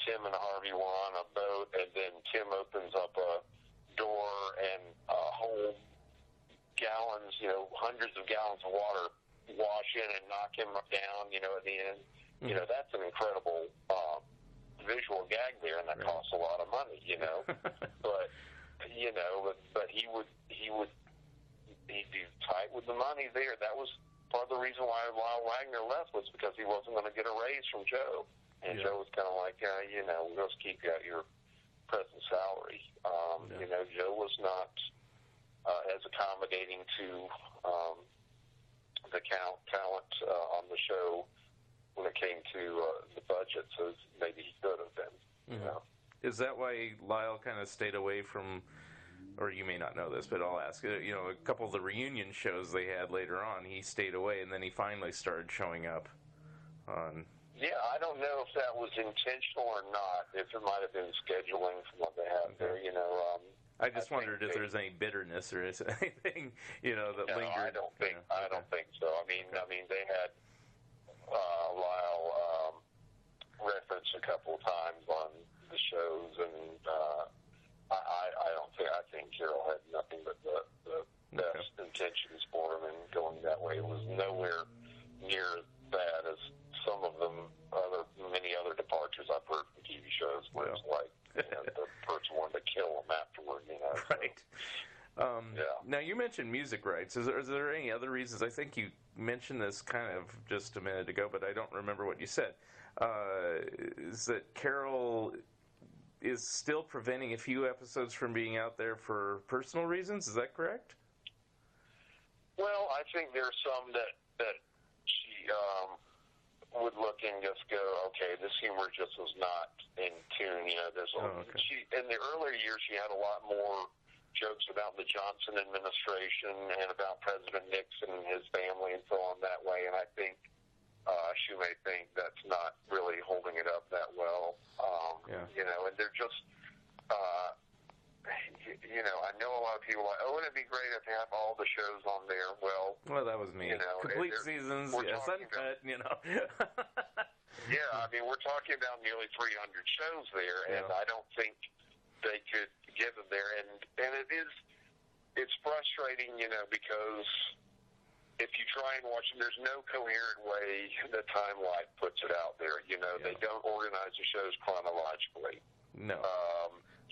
Tim and Harvey were on a boat, and then Tim opens up a door and whole gallons, hundreds of gallons of water wash in and knock him down, at the end. Mm-hmm. That's an incredible visual gag there, and that costs a lot of money, but he'd be tight with the money there. That was part of the reason why Lyle Wagner left, was because he wasn't going to get a raise from Joe. And Joe was kind of like, we'll just keep you at your present salary. Joe was not as accommodating to the talent on the show when it came to the budget. as maybe he could have been. Mm-hmm. You know? Is that why Lyle kind of stayed away from, or you may not know this, but I'll ask, you know, a couple of the reunion shows they had later on, he stayed away, and then he finally started showing up on... Yeah, I don't know if that was intentional or not, if it might have been scheduling from what they had there, you know. I just wondered if there's any bitterness or anything, you know, that lingered. I don't think so. I mean, they had Lyle referenced a couple of times on the shows, and I think Carol had nothing but the best intentions for him, and going that way was nowhere near bad as some of them, many other departures I've heard from TV shows where it's like, you know, the person wanted to kill him afterward, you know. Right. So, Now, you mentioned music rights. Is there any other reasons? I think you mentioned this kind of just a minute ago, but I don't remember what you said. Is that Carol is still preventing a few episodes from being out there for personal reasons? Is that correct? Well, I think there's some that she would look and just go, okay, this humor just was not in tune. You know, she in the earlier years she had a lot more jokes about the Johnson administration and about President Nixon and his family and so on that way, and I think she may think that's not really holding it up that well. You know, and they're just, you know, I know a lot of people are like, oh, wouldn't it be great if they have all the shows on there? Well, that was me. You know, complete seasons, yes, uncut, you know. Yeah, I mean, we're talking about nearly 300 shows there, and I don't think they could get them there. And it's frustrating, you know, because if you try and watch them, there's no coherent way that Time Life puts it out there. You know, they don't organize the shows chronologically. No.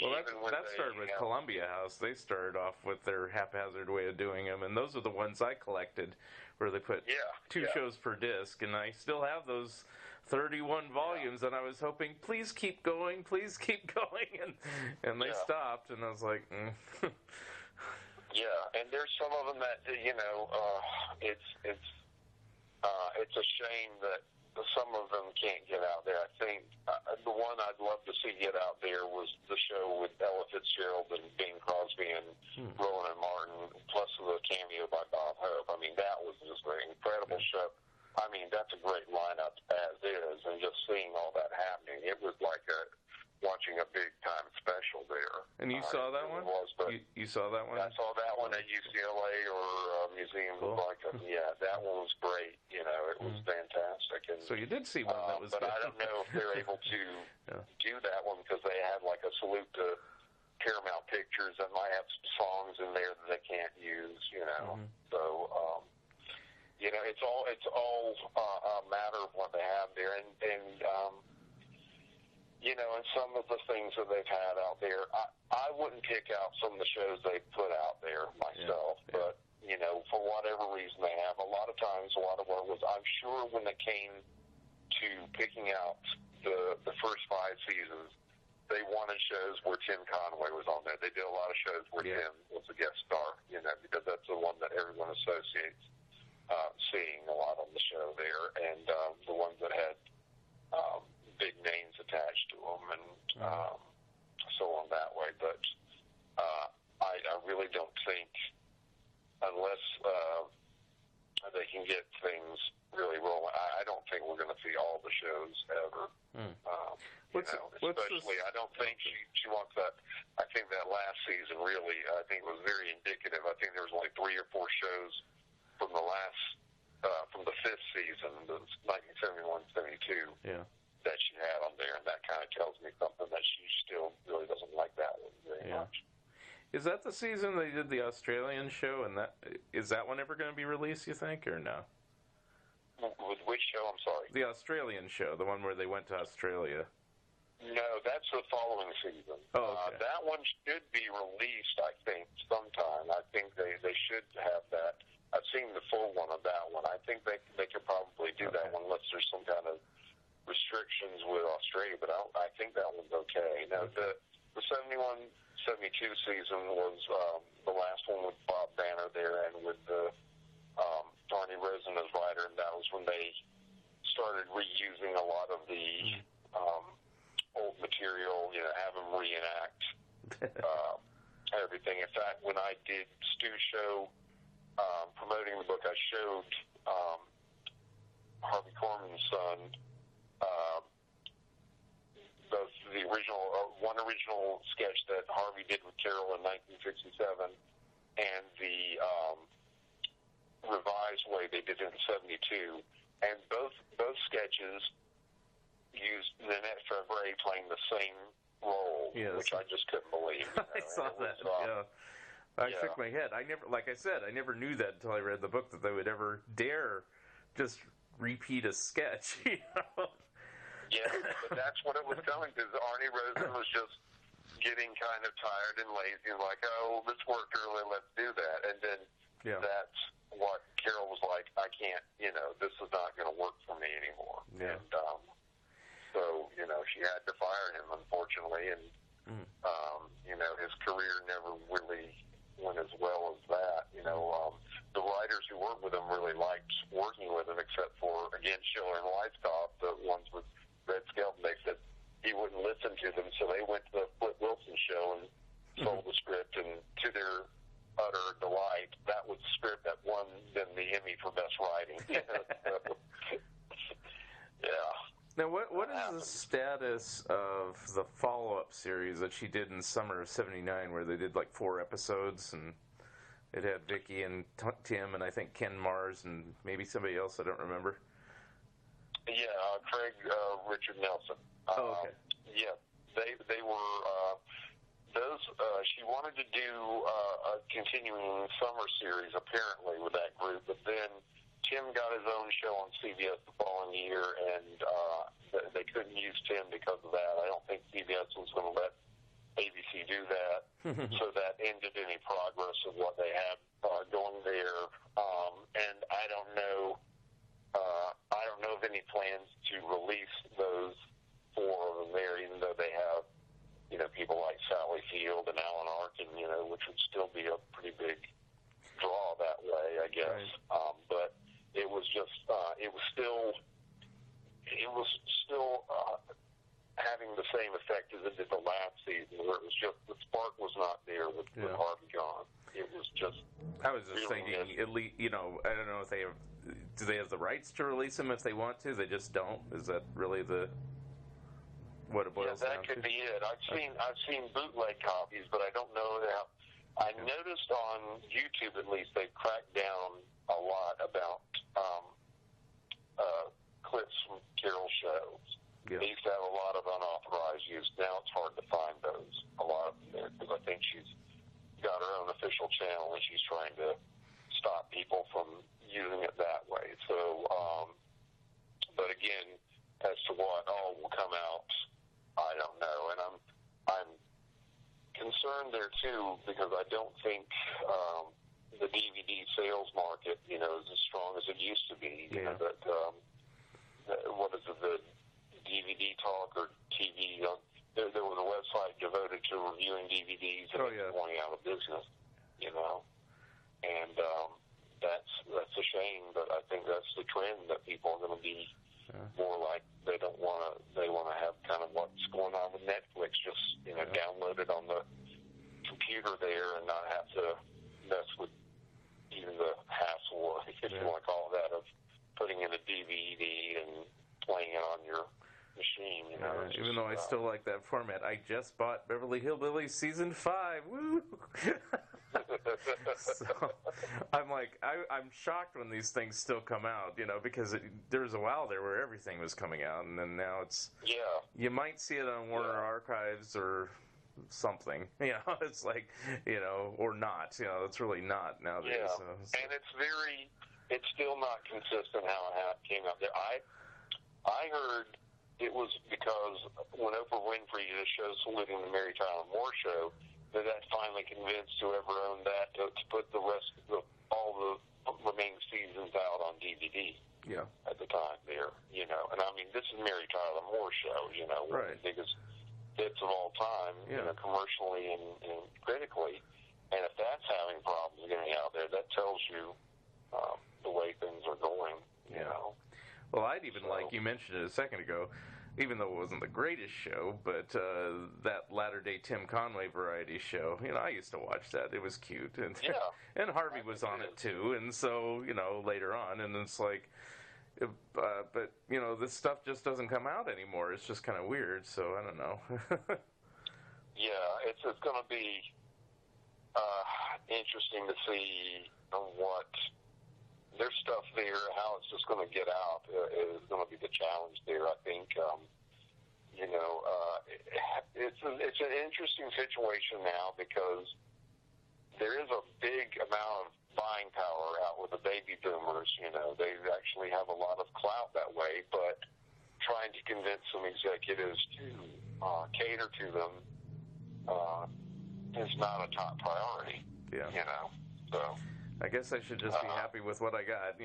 Well, that started with Columbia House. They started off with their haphazard way of doing them, and those are the ones I collected, where they put two shows per disc, and I still have those 31 volumes, and I was hoping, please keep going, and they stopped, and I was like, Yeah, and there's some of them that, you know, it's a shame that some of them can't get out there. I think the one I'd love to see get out there was the show with Ella Fitzgerald and Bing Crosby and Rowan and Martin, plus the cameo by Bob Hope. I mean, that was just an incredible show. I mean, that's a great lineup as is, and just seeing all that happening, it was like watching a big-time special there. And you saw that one? You saw that one? I saw that one at UCLA or Museum of that one was great. You know, it was fantastic. And, so you did see one that was but good. I don't know if they're able to do that one because they had like a salute to Paramount Pictures that might have some songs in there that they can't use, you know. So, you know, it's all a matter of what they have there. And you know, and some of the things that they've had out there, I wouldn't pick out some of the shows they put out there myself, but, you know, for whatever reason they have, a lot of times, a lot of what was, I'm sure when it came to picking out the first 5 seasons, they wanted shows where Tim Conway was on there. They did a lot of shows where Tim was a guest star, you know, because that's the one that everyone associates seeing a lot on the show there, and the ones that had big names attached to them, and so on that way. But I really don't think, unless they can get things really rolling, I don't think we're going to see all the shows ever. Especially, I don't think she wants that. I think that last season really, I think was very indicative. I think there was only 3 or 4 shows from the from the 5th season, the 1971-72. That she had on there, and that kind of tells me something that she still really doesn't like that one very much. Is that the season they did the Australian show, and is that one ever going to be released, you think, or no? With which show, I'm sorry? The Australian show, the one where they went to Australia. No, that's the following season. Oh, okay. That one should be released, I think, sometime. I think they should have that. I've seen the full one of that one. I think they could probably do that one unless there's some kind of restrictions with Australia, but I think that one's okay. Now, the 71-72 season was the last one with Bob Banner there and with Arnie Rosen as writer, and that was when they started reusing a lot of the everything. In fact, when I did Stu's show promoting the book, I showed Harvey Korman's son both the original, one original sketch that Harvey did with Carol in 1967, and the revised way they did it in '72, and both sketches used Nanette Favre playing the same role, which I just couldn't believe. I saw that. I shook my head. I never, like I said, I never knew that until I read the book, that they would ever dare just repeat a sketch. Yeah, but that's what it was coming, because Arnie Rosen was just getting kind of tired and lazy and like, oh, this worked early, let's do that. And then that's what Carol was like, I can't, this is not going to work for me anymore. Yeah. And so, she had to fire him, unfortunately, and, his career never really went as well as that. The writers who worked with him really liked working with him, except for, again, Schiller and Weisskopf, the ones with Red Skelton. They said he wouldn't listen to them, so they went to the Flip Wilson show and sold the script, and to their utter delight, that was the script that won them the Emmy for Best Writing. Yeah. Now, what is the status of the follow-up series that she did in summer of '79, where they did like 4 episodes, and it had Vicky and Tim and I think Ken Mars and maybe somebody else I don't remember? Yeah, Craig Richard Nelson. Okay. Yeah, they were those. She wanted to do a continuing summer series apparently with that group, but then Tim got his own show on CBS the following year, and they couldn't use Tim because of that. I don't think CBS was going to let ABC do that, so that ended any progress of what they had going there. And I don't know of any plans to release those 4 of them there, even though they have, people like Sally Field and Alan Arkin, which would still be a pretty big draw that way, I guess. Right. But it was just, it was still having the same effect as it did the last season, where it was just, the spark was not there with Harvey gone. It was just. I was just thinking, at least, I don't know if they have. Do they have the rights to release them if they want to? They just don't. Is that really what it boils down to? Yeah, that could be it. I've seen bootleg copies, but I don't know how. I noticed on YouTube, at least, they've cracked down a lot about clips from Carol's shows. Yeah. They used to have a lot of unauthorized use. Now it's hard to find those, a lot of them there, because I think she's got her own official channel and she's trying to stop people from using it that way. So, but again, as to what all will come out, I don't know. And I'm concerned there too, because I don't think the DVD sales market, is as strong as it used to be. You know, that what is it, the DVD Talk or TV? There was a website devoted to reviewing DVDs and it's going out of business. And that's a shame, but I think that's the trend, that people are going to be more like they want to have kind of what's going on with Netflix, just download it on the computer there and not have to mess with even the hassle, if you want to call it that, of putting in a DVD and playing it on your machine. Even though I still like that format, I just bought Beverly Hillbillies season 5. Woo! So I'm like, I'm shocked when these things still come out, because there was a while there where everything was coming out, and then now it's you might see it on Warner Archives or something, it's like, or not, it's really not nowadays. Yeah, so. And it's still not consistent how it came out there. I heard it was because when Oprah Winfrey did a show saluting the Mary Tyler Moore Show, that finally convinced whoever owned that to put the rest of all the remaining seasons out on DVD. Yeah. At the time there, and I mean, this is Mary Tyler Moore Show, one of the biggest hits of all time, commercially and critically. And if that's having problems getting out there, that tells you the way things are going. Well, I'd even like, you mentioned it a second ago, even though it wasn't the greatest show, but that latter-day Tim Conway variety show, I used to watch that. It was cute, and and Harvey was on it too, and so later on, and it's like, but this stuff just doesn't come out anymore. It's just kind of weird. So I don't know. Yeah, it's going to be interesting to see what there's stuff there. How it's just going to get out is going to be the challenge there. I think it's an interesting situation now because there is a big amount of buying power out with the baby boomers. They actually have a lot of clout that way, but trying to convince some executives to cater to them is not a top priority. So I guess I should just be happy with what I got,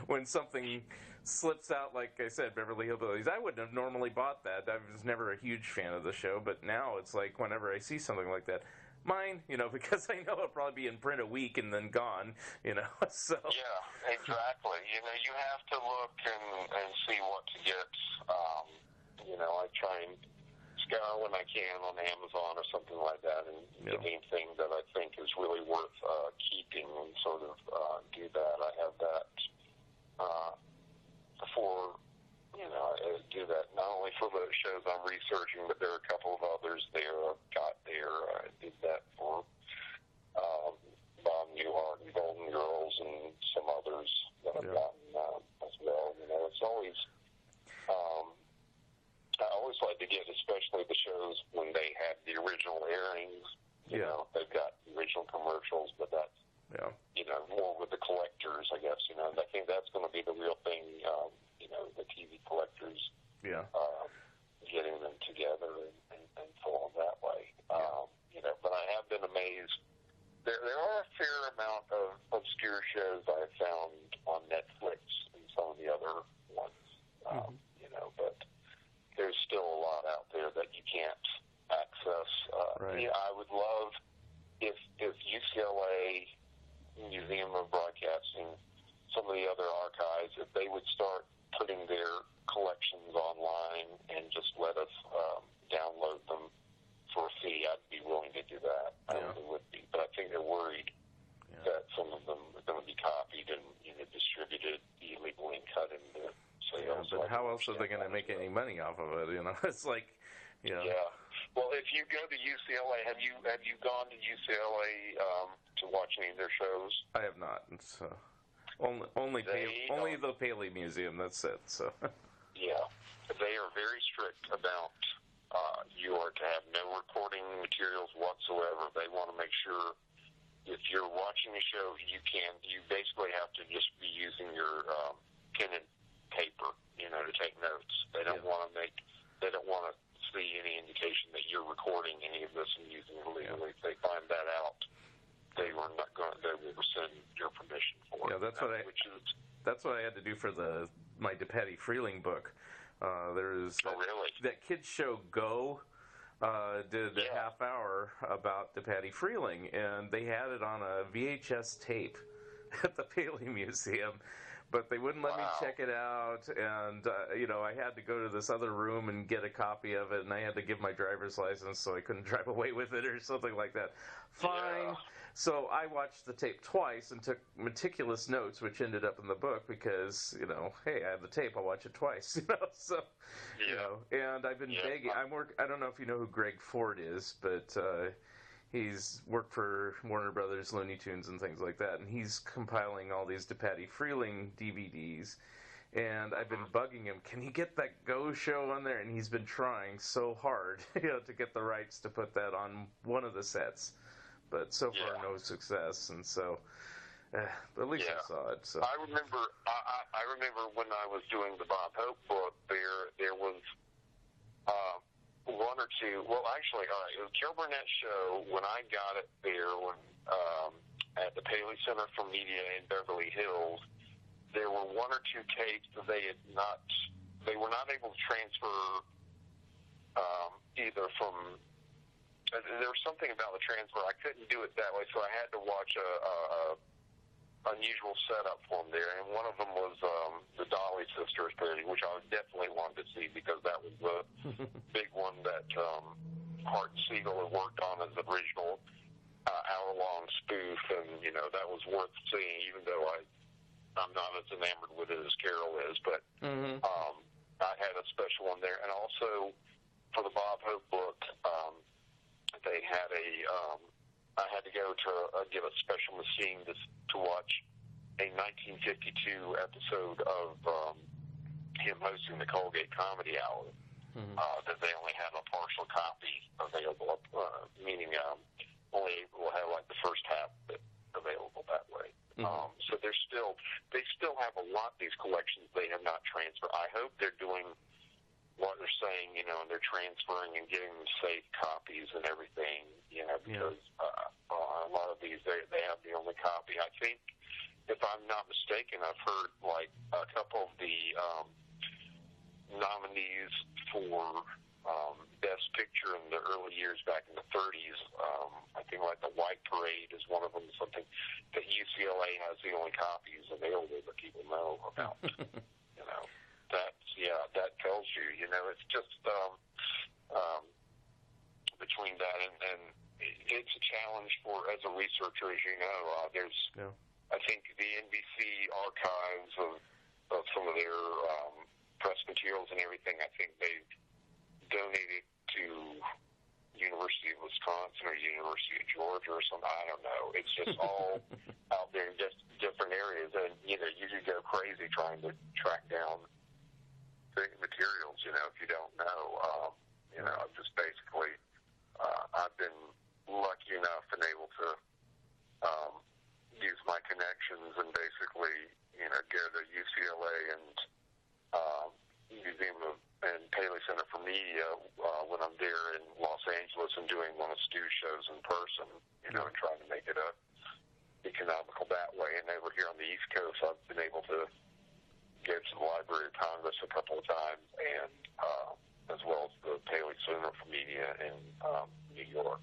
when something slips out, like I said, Beverly Hillbillies, I wouldn't have normally bought that. I was never a huge fan of the show, but now it's like whenever I see something like that, mine, because I know it'll probably be in print a week and then gone, so. Yeah, exactly. You have to look and see what to get. I try and scour when I can on Amazon or something like that and get anything that I think is really worth keeping and sort of do that. I have that for, I do that not only for the shows I'm researching, but there are a couple of others there I've got there. I did that for Bob Newhart and Golden Girls and some others that I've gotten as well. It's always... I always like to get, especially the shows when they had the original airings. They've got original commercials, but that's more with the collectors, I guess. I think that's going to be the real thing. The TV collectors, getting them together and pull them that way. But I have been amazed. There are a fair amount of obscure shows I've found on Netflix and some of the other ones. But there's still a lot out there that you can't access. I would love if UCLA Museum of Broadcasting, some of the other archives, if they would start putting their collections online and just let us download them for a fee, I'd be willing to do that. I really would be. But I think they're worried that some of them are going to be copied and distributed illegally and cut into sales. But how else are they going to make any money off of it? It's like, Yeah. Well, if you go to UCLA, have you gone to UCLA to watch any of their shows? I have not. It's only the Paley Museum. That's it. So. Yeah, they are very strict about you are to have no recording materials whatsoever. They want to make sure if you're watching a show, you basically have to just be using your pen and paper, to take notes. They don't want to see any indication that you're recording any of this and using it illegally. If they find that out, they will rescind your permission for it. That's what I had to do for my DePatie Freeling book. There's that kids show Go did a half hour about DePatie Freeling, and they had it on a VHS tape at the Paley Museum. But they wouldn't let me check it out, and, I had to go to this other room and get a copy of it, and I had to give my driver's license so I couldn't drive away with it or something like that. Fine. So I watched the tape twice and took meticulous notes, which ended up in the book because, hey, I have the tape, I'll watch it twice, So, and I've been begging. I don't know if you know who Greg Ford is, but... he's worked for Warner Brothers, Looney Tunes, and things like that, and he's compiling all these DePatie Freeling DVDs, and I've been bugging him, can he get that Go show on there? And he's been trying so hard, to get the rights to put that on one of the sets, but so far no success, and so, but at least I saw it. So I remember when I was doing the Bob Hope book, there was one or two. Well, actually, it was Carol Burnett Show when I got it there at the Paley Center for Media in Beverly Hills. There were one or two tapes that they were not able to transfer either from. There was something about the transfer. I couldn't do it that way, so I had to watch a unusual setup for them there, and one of them was the Dolly Sisters parody, which I definitely wanted to see because that was the big one that Hart and Siegel had worked on as the original hour-long spoof, and that was worth seeing, even though I'm not as enamored with it as Carol is, but I had a special one there, and also for the Bob Hope book, they had I had to go to get a special machine to watch a 1952 episode of him hosting the Colgate Comedy Hour that they only had a partial copy available, meaning only able to have like the first half of it available that way. So they still have a lot of these collections they have not transferred. I hope they're doing what they're saying, and they're transferring and getting them safe copies and everything, because a lot of these, they have the only copy. I think, if I'm not mistaken, I've heard like a couple of the nominees for Best Picture in the early years back in the 30s. I think like The White Parade is one of them, something that UCLA has the only copies available that people know about. That tells you, it's just between that and it's a challenge for, as a researcher, as you know, I think the NBC archives of some of their press materials and everything, I think they've donated to University of Wisconsin or University of Georgia or something. I don't know. It's just all out there in just different areas, and you could go crazy trying to track down materials, if you don't know. Just basically, I've been lucky enough and able to use my connections and basically, go to UCLA and Museum and Paley Center for Media when I'm there in Los Angeles and doing one of Stu's shows in person, and trying to make it economical that way. And over here on the East Coast, I've been able to go to the Library of Congress a couple of times, and as well as the Paley Center for Media in New York.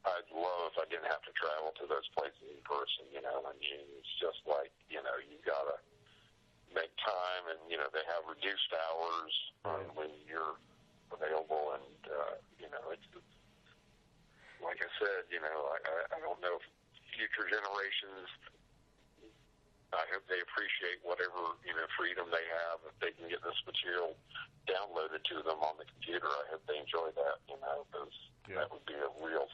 I'd love if I didn't have to travel to those places in person. It's just like you gotta make time, and they have reduced hours when you're available, and it's like I said, I don't know if future generations, I hope they appreciate whatever freedom they have. If they can get this material downloaded to them on the computer, I hope they enjoy that. Because that would be a real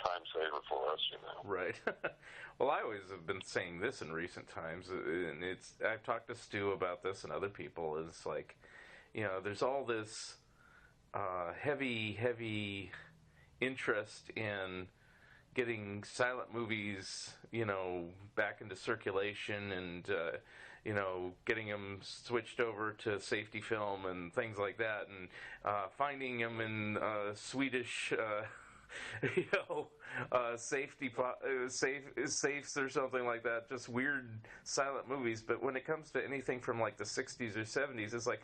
time saver for us. Right. Well, I always have been saying this in recent times, and I've talked to Stu about this and other people. It's like, there's all this heavy interest in getting silent movies, back into circulation, and getting them switched over to safety film and things like that, and finding them in Swedish, safes or something like that. Just weird silent movies. But when it comes to anything from like the 60s or 70s, it's like,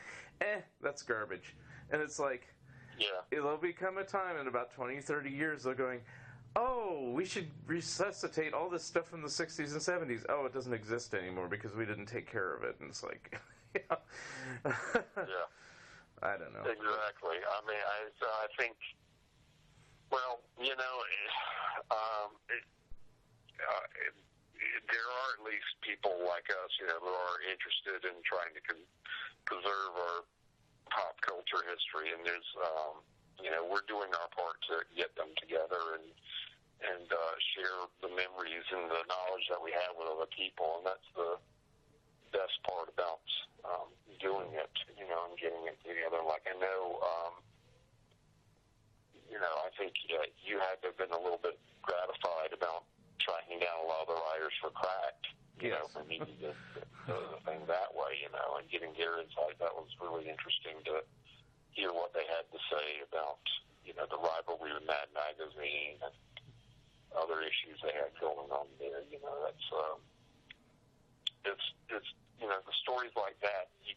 that's garbage. And it's like, it'll become a time in about 20, 30 years they're going, oh, we should resuscitate all this stuff from the 60s and 70s. Oh, it doesn't exist anymore because we didn't take care of it. And it's like, I don't know. Exactly. I mean, I think, well, there are at least people like us, who are interested in trying to preserve our pop culture history. And there's, we're doing our part to get them together and share the memories and the knowledge that we have with other people, and that's the best part about doing it, and getting it together. Like I know, I think you had to have been a little bit gratified about tracking down a lot of the writers for Cracked, for me to get the thing that way, and getting their insight. That was really interesting to hear what they had to say about, the rivalry with Mad Magazine and other issues they had going on there. It's the stories like that, you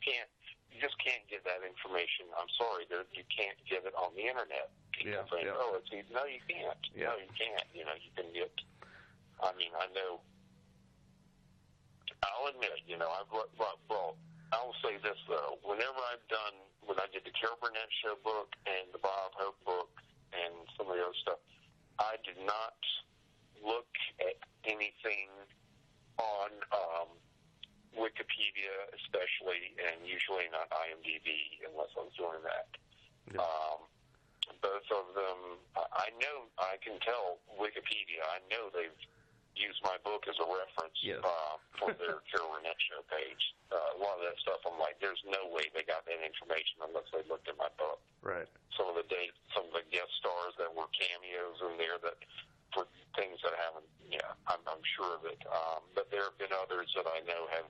just can't get that information. I'm sorry, you can't get it on the internet. People think, oh, it's easy. No, you can't. No, you can't. You know, you can get, I mean, I know, I'll admit, you know, well, I'll say this, though. When I did the Carol Burnett Show book and the Bob Hope book and some of the other stuff, I did not look at anything on Wikipedia, especially, and usually not IMDb unless I was doing that. Yeah. Both of them, I know, I can tell Wikipedia, I know they've used my book as a reference for their Carol Burnett Show page. A lot of that stuff, I'm like, there's no way they got that information unless they looked at my book. Right. Some of the dates, some of the guest stars that were cameos in there that for things that haven't, I'm sure of it. But there have been others that I know have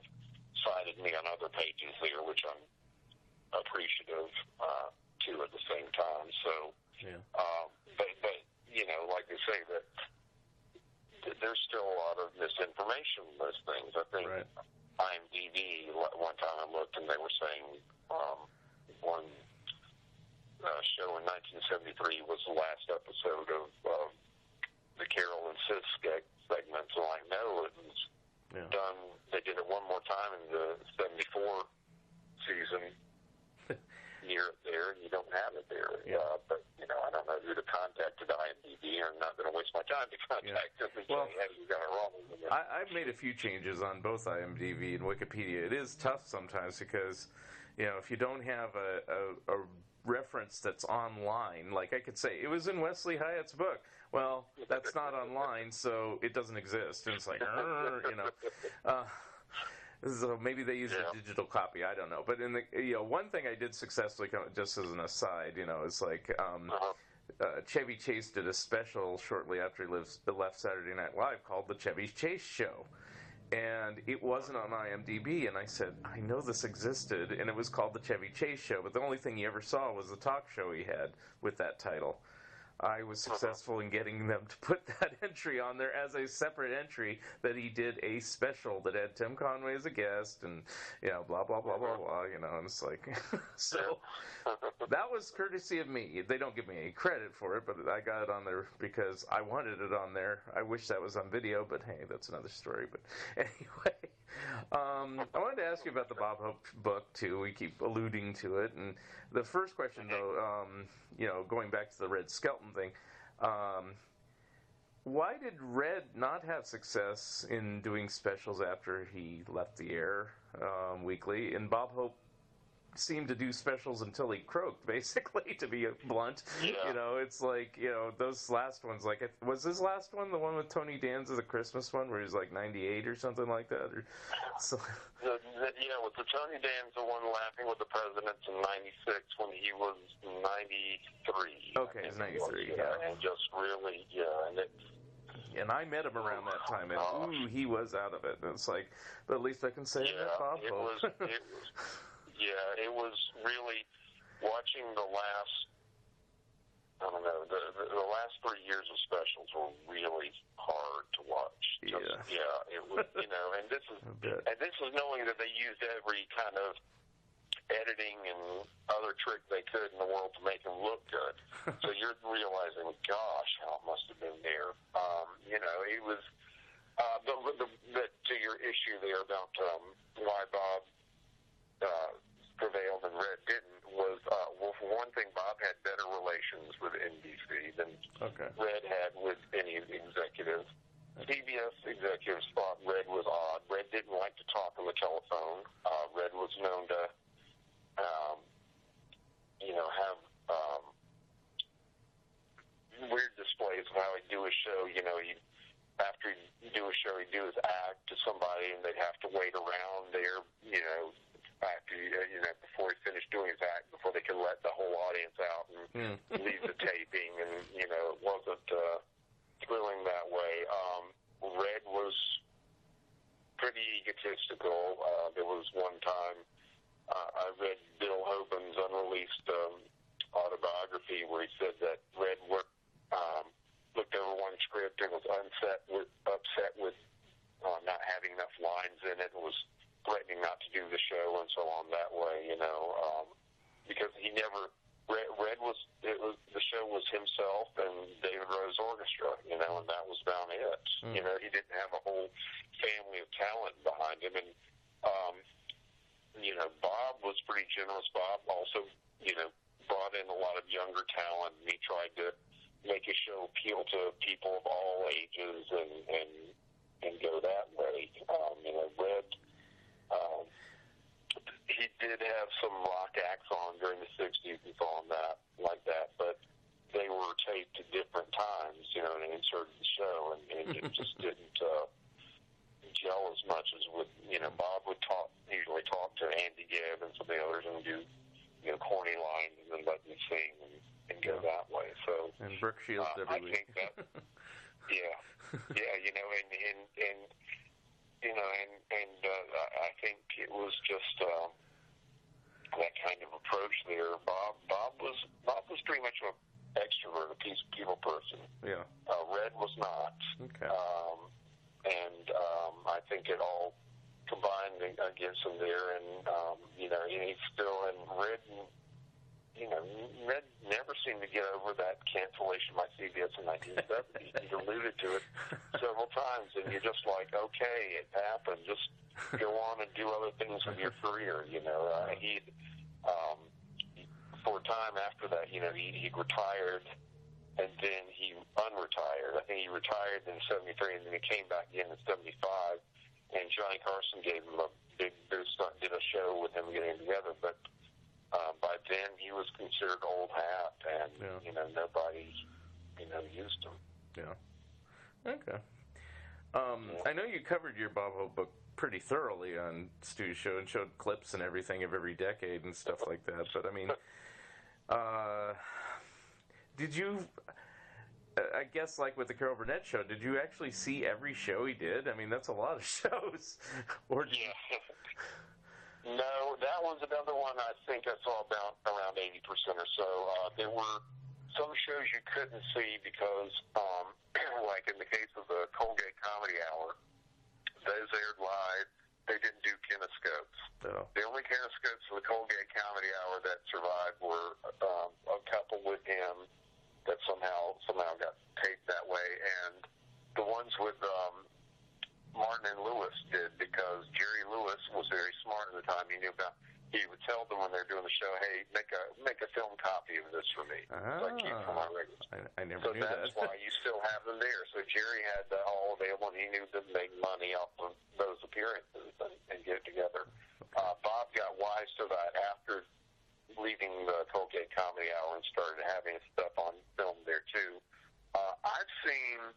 cited me on other pages there, which I'm appreciative to at the same time. So, but you know, like they say, that there's still a lot of misinformation in those things. I think IMDb, one time I looked and they were saying one show in 1973 was the last episode of the Carol and Sis segment. So I know it was done. They did it one more time in the 74 season. Near it there, and you don't have it there. But, you know, I don't know who to contact at IMDb. I'm not going to waste my time to contact them and say, hey, you got it wrong. I've made a few changes on both IMDb and Wikipedia. It is tough sometimes because, you know, if you don't have a reference that's online, like I could say, it was in Wesley Hyatt's book. Well, that's not online, so it doesn't exist. And it's like, you know. So maybe they use a digital copy. I don't know. But in the one thing I did successfully, just as an aside, you know, is like Chevy Chase did a special shortly after he left Saturday Night Live called The Chevy Chase Show. And it wasn't on IMDb, and I said, I know this existed, and it was called The Chevy Chase Show, but the only thing he ever saw was the talk show he had with that title. I was successful in getting them to put that entry on there as a separate entry that he did a special that had Tim Conway as a guest and, you know, blah, blah, blah, blah, blah, you know, and it's like, so that was courtesy of me. They don't give me any credit for it, but I got it on there because I wanted it on there. I wish that was on video, but hey, that's another story. But anyway, I wanted to ask you about the Bob Hope book, too. We keep alluding to it. And the first question, though, you know, going back to the Red Skelton thing, why did Red not have success in doing specials after he left the air weekly? And Bob Hope seemed to do specials until he croaked, basically, to be blunt. You know, it's like, you know, those last ones, like, was his last one the one with Tony Danza, the Christmas one, where he was like 98 or something like that? Or, so. With the Tony Danza one, Laughing with the Presidents in 96 when he was 93. Okay, it was 93, And just really, and I met him around that time, and he was out of it. And it's like, but at least I can say that Bob Hope. It was really watching the last, I don't know, the last 3 years of specials were really hard to watch. It was, you know, and this is knowing that they used every kind of editing and other trick they could in the world to make them look good. So you're realizing, gosh, how it must have been there. You know, it was, but to your issue there about why Bob prevailed and Red didn't was, well, for one thing, Bob had better relations with NBC than Red had with any of the executives. CBS executives thought Red was odd. Red didn't like to talk on the telephone. Red was known to, you know, have weird displays of how he'd do a show. You know, after he'd do a show, he'd do his act to somebody, and they'd have to wait around there, you know, after before he finished doing his act, before they could let the whole audience out and leave the taping, and you know, it wasn't thrilling that way. Red was pretty egotistical. There was one time I read Bill Hoban's unreleased autobiography where he said that Red looked over one script and was upset with not having enough lines in it, and was threatening not to do the show and so on that way, you know, because he never Red was the show was himself and David Rose Orchestra, and that was about it. He didn't have a whole family of talent behind him, and Bob was pretty generous. Bob also, brought in a lot of younger talent, and he tried to make his show appeal to people of all ages and go that way. Red, he did have some rock acts on during the 60s and so on like that, but they were taped at different times, and inserted the show, and it just didn't gel as much as with, Bob would usually talk to Andy Gibb and some of the others and do, corny lines and then let them sing and go that way. So, and Brooke Shields every week. I think that, I think it was just that kind of approach there. Bob was pretty much an extrovert, a people person. Yeah. Red was not. Okay. I think it all combined against him there, and he's still in Red. Red never seemed to get over that cancellation by CBS in 1970. He alluded to it several times, and you're just like, okay, it happened. Just go on and do other things with your career. He for a time after that, he retired, and then he unretired. I think he retired in 73, and then he came back again in 75. And Johnny Carson gave him a big boost, did a show with him getting together, but by then he was considered old hat, and nobody used him. Yeah. Okay. I know you covered your Bob Hope book pretty thoroughly on Stu's Show and showed clips and everything of every decade and stuff like that. But I mean, did you? I guess, like with the Carol Burnett Show, did you actually see every show he did? I mean, that's a lot of shows. No, that one's another one I think I saw about around 80% or so. There were some shows you couldn't see because, like in the case of the Colgate Comedy Hour, those aired live. They didn't do kinescopes. No. The only kinescopes for the Colgate Comedy Hour that survived were a couple with him that somehow got taped that way, and the ones with Martin and Lewis did, because Jerry Lewis was very smart at the time. He would tell them when they're doing the show, hey, make a film copy of this for me. So I keep for my records. I never knew that. So that's why you still have them there. So Jerry had that all available, and he knew them make money off of those appearances and get it together. Bob got wise to that after leaving the Colgate Comedy Hour and started having stuff on film there too. I've seen,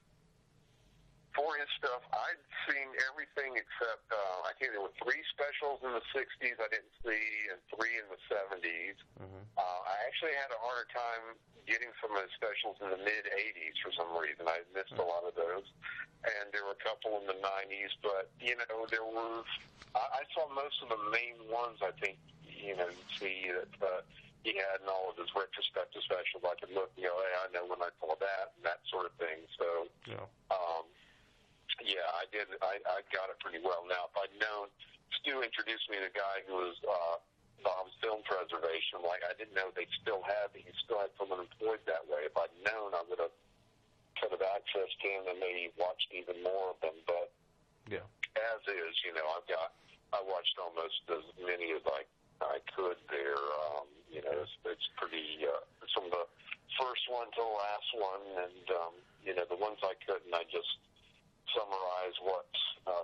for his stuff, I'd seen everything except, I think there were 3 specials in the 60s I didn't see, and 3 in the 70s. Mm-hmm. I actually had a harder time getting some of his specials in the mid-80s for some reason. I missed a lot of those. And there were a couple in the 90s, but, there were, I saw most of the main ones, I think, you'd see that he had in all of his retrospective specials. I could look, hey, I know when I saw that and that sort of thing. So, yeah, I did. I got it pretty well. Now, if I'd known, Stu introduced me to a guy who was Bob's Film Preservation. Like, I didn't know he still had someone employed that way. If I'd known, I would could have accessed him and maybe watched even more of them. But as is, I watched almost as many as I could there. It's pretty, from the first one to the last one, and, the ones I couldn't, I just summarize what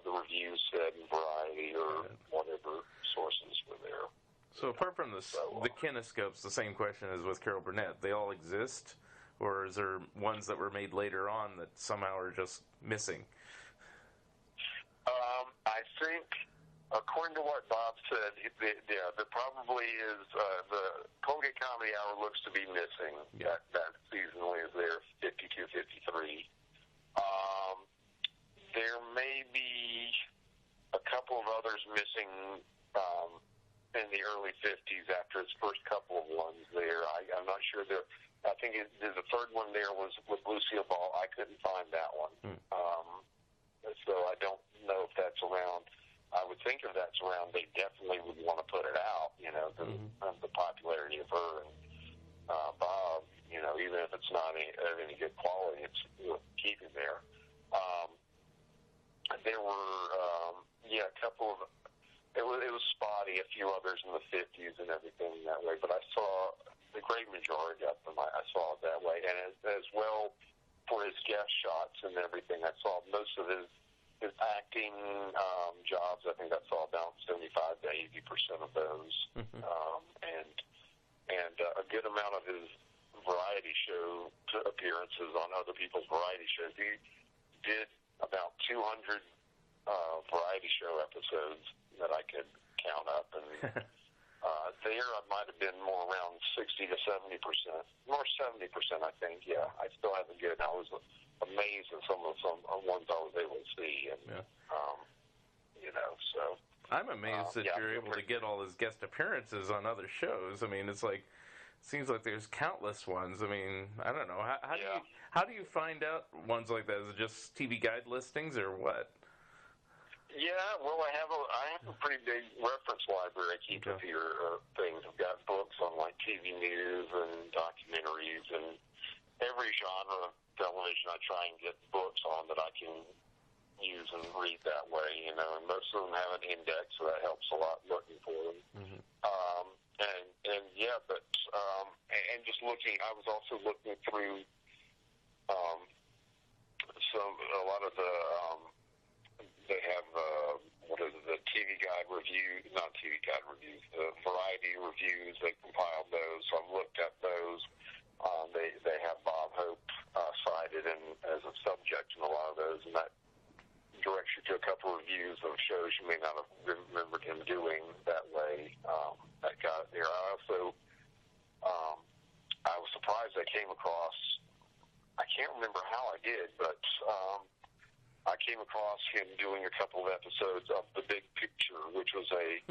the reviews said in Variety or whatever sources were there. So apart from the kinescopes, the same question as with Carol Burnett, they all exist? Or is there ones that were made later on that somehow are just missing? I think, according to what Bob said, there probably is, the Colgate Comedy Hour looks to be missing. That seasonally is there, 52, 53. There may be a couple of others missing in the early 50s after its first couple of ones there. I'm not sure. I think the third one there was with Lucille Ball. I couldn't find that one. So I don't know if that's around. I would think if that's around, they definitely would want to put it out, the popularity of her. And any good quality. It's worth keeping there. There were, a couple of, it was spotty, a few others in the 50s and everything that way, but I saw the great majority of them. I saw it that way, and as well for his guest shots and everything. I saw most of his acting jobs. I think I saw about 75 to 80% of those, and a good amount of his variety show appearances on other people's variety shows. He did about 200 variety show episodes that I could count up, and there I might have been more around 60 to 70%, more 70%, I think. Yeah, I still have a good. I was amazed at some ones I was able to see, and so I'm amazed that you're able to get all his guest appearances on other shows. I mean, it seems like there's countless ones. I mean, I don't know. How do you find out ones like that? Is it just TV Guide listings or what? Yeah, well, I have a pretty big reference library I keep of your things. I've got books on like TV news and documentaries and every genre of television. I try and get books on that I can use and read that way, and most of them have an index, so that helps a lot looking for them. And just looking, I was also looking through a lot of the. They have the TV Guide review, not TV Guide reviews, the variety reviews. They compiled those, so I've looked at those. They have Bob Hope cited as a subject in a lot of those, and that directs you to a couple of reviews of shows you may not have remembered him doing that way. That got there. I also I was surprised I came across. I can't remember how I did, but I came across him doing a couple of episodes of The Big Picture, which was a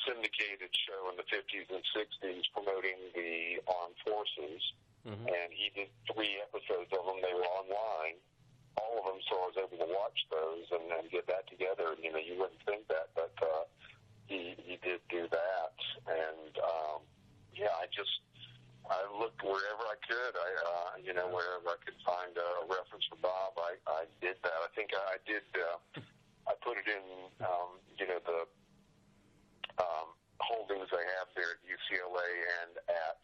syndicated show in the 50s and 60s promoting the armed forces. And he did 3 episodes of them. They were online, all of them, so I was able to watch those and get that together. You wouldn't think that, but he did do that. And, I looked wherever I could. Wherever I could find a reference for Bob, I did that. I think I did. I put it in, the holdings they have there at UCLA and at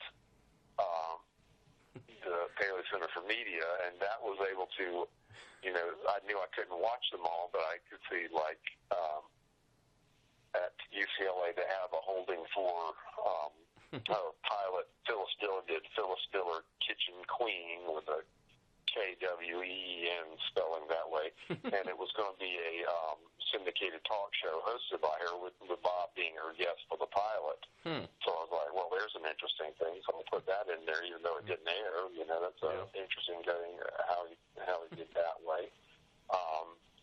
the Paley Center for Media, and that was able to. I knew I couldn't watch them all, but I could see at UCLA they have a holding for. Pilot Phyllis Diller Kitchen Queen with a KWEN spelling that way, and it was going to be a syndicated talk show hosted by her with Bob being her guest for the pilot. So I was like, well, there's an interesting thing, so I'm going to put that in there, even though it didn't air. That's interesting going how he did that way.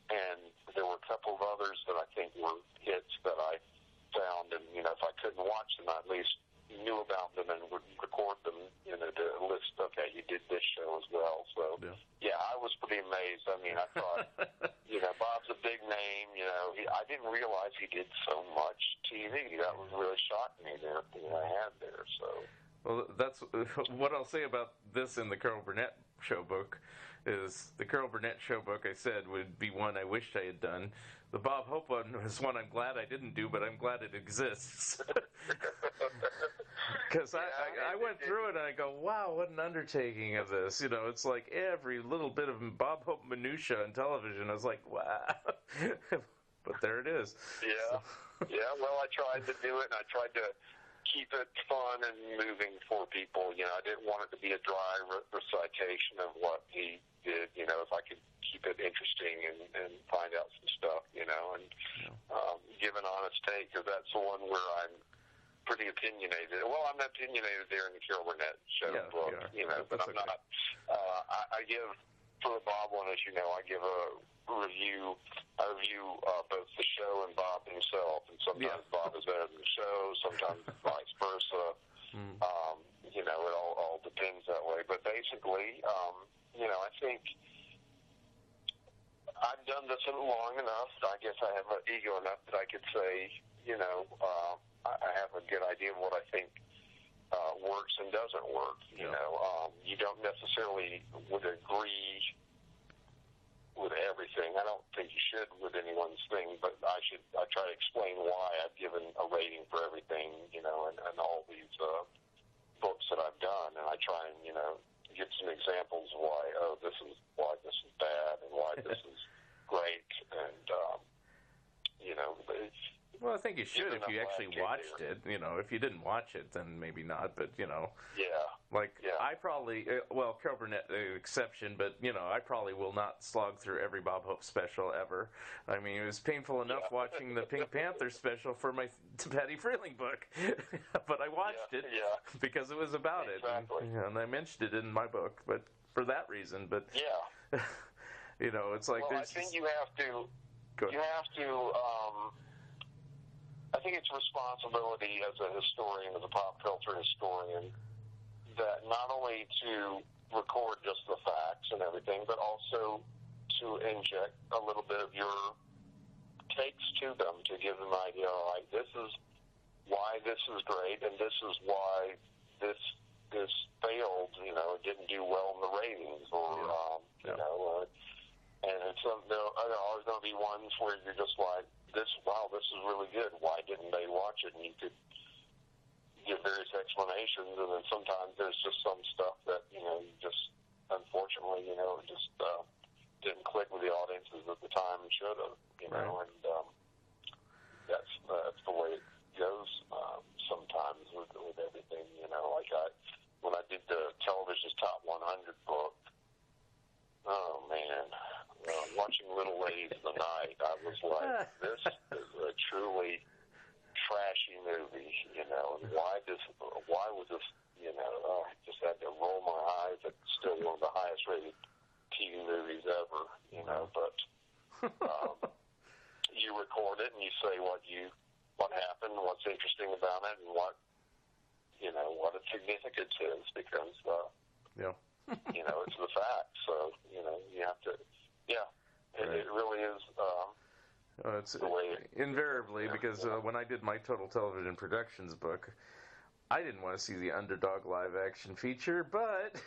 And there were a couple of others that I think were hits that I found, and if I couldn't watch them, I at least knew about them and would record them, to list, okay, you did this show as well. So, I was pretty amazed. I mean, I thought, Bob's a big name. I didn't realize he did so much TV. That was really shocking me there, I had there. So, well, that's what I'll say about this in the Carol Burnett Show book is the Carol Burnett Show book I said would be one I wished I had done. The Bob Hope one was one I'm glad I didn't do, but I'm glad it exists. Because I went through it and I go, wow, what an undertaking of this. It's like every little bit of Bob Hope minutia on television. I was like, wow. But there it is. Yeah. Well, I tried to do it, and I tried to keep it fun and moving for people. I didn't want it to be a dry recitation of what he did, if I could keep it interesting and find out some stuff, and give an honest take, because that's the one where I'm pretty opinionated. Well, I'm opinionated there in the Carol Burnett Show book, but I'm not. I give, for the Bob one, as you know, I give a review. I review both the show and Bob himself, and sometimes Bob is better than the show, sometimes vice versa. It all depends that way. But basically, I think I've done this long enough. I guess I have an ego enough that I could say, I have a good idea of what I think works and doesn't work. You know, you don't necessarily would agree with everything. I don't think you should with anyone's thing, but I try to explain why I've given a rating for everything, you know, and all these books that I've done, and I try and, you know, give some examples of why this is bad and why this is great, and you know. Well, I think you should if you actually watched it. You know, if you didn't watch it, then maybe not. But you know, I probably Carol Burnett exception, but you know, I probably will not slog through every Bob Hope special ever. I mean, it was painful enough watching the Pink Panther special for my Patty Freeling book, but I watched it because it was about it, and I mentioned it in my book, but for that reason. But you know, it's like I think you have to. I think it's responsibility as a historian, as a pop culture historian, that not only to record just the facts and everything, but also to inject a little bit of your takes to them, to give them an idea, like, this is why this is great, and this is why this failed, you know, it didn't do well in the ratings, or, you know, and it's there are always going to be ones where you're just like, this is really good. Why didn't they watch it? And you could give various explanations, and then sometimes there's just some stuff that, you know, you just, unfortunately, you know, just didn't click with the audiences at the time and should have, you know, and that's the way it goes sometimes with everything, you know. Like when I did the television's Top 100 book, oh man, watching Little Ladies of the Night, I was like, this is a truly trashy movie, you know, and why was this, you know, I just had to roll my eyes. It's still one of the highest rated TV movies ever, you know, but you record it and you say what happened, what's interesting about it, and what its significance is, because, you know, it's the facts, so, you know, you have to, it really is it's the way invariably, because when I did my Total Television Productions book, I didn't want to see the Underdog live-action feature, but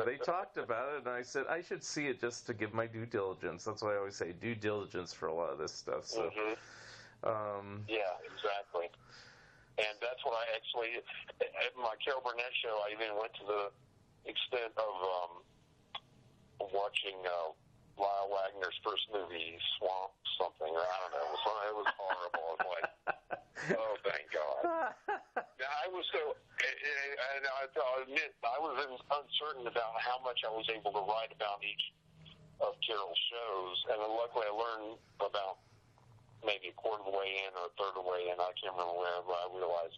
they talked about it, and I said I should see it just to give my due diligence. That's why I always say due diligence for a lot of this stuff. So, exactly. And that's what I actually, at my Carol Burnett show, I even went to the extent of watching Lyle Wagner's first movie, Swamp something, or I don't know. It was horrible. I was like, oh, thank God. Now, I was so, and I'll admit, I was uncertain about how much I was able to write about each of Carol's shows, and then luckily I learned about maybe a quarter of the way in or a third of the way in, I can't remember where, but I realized,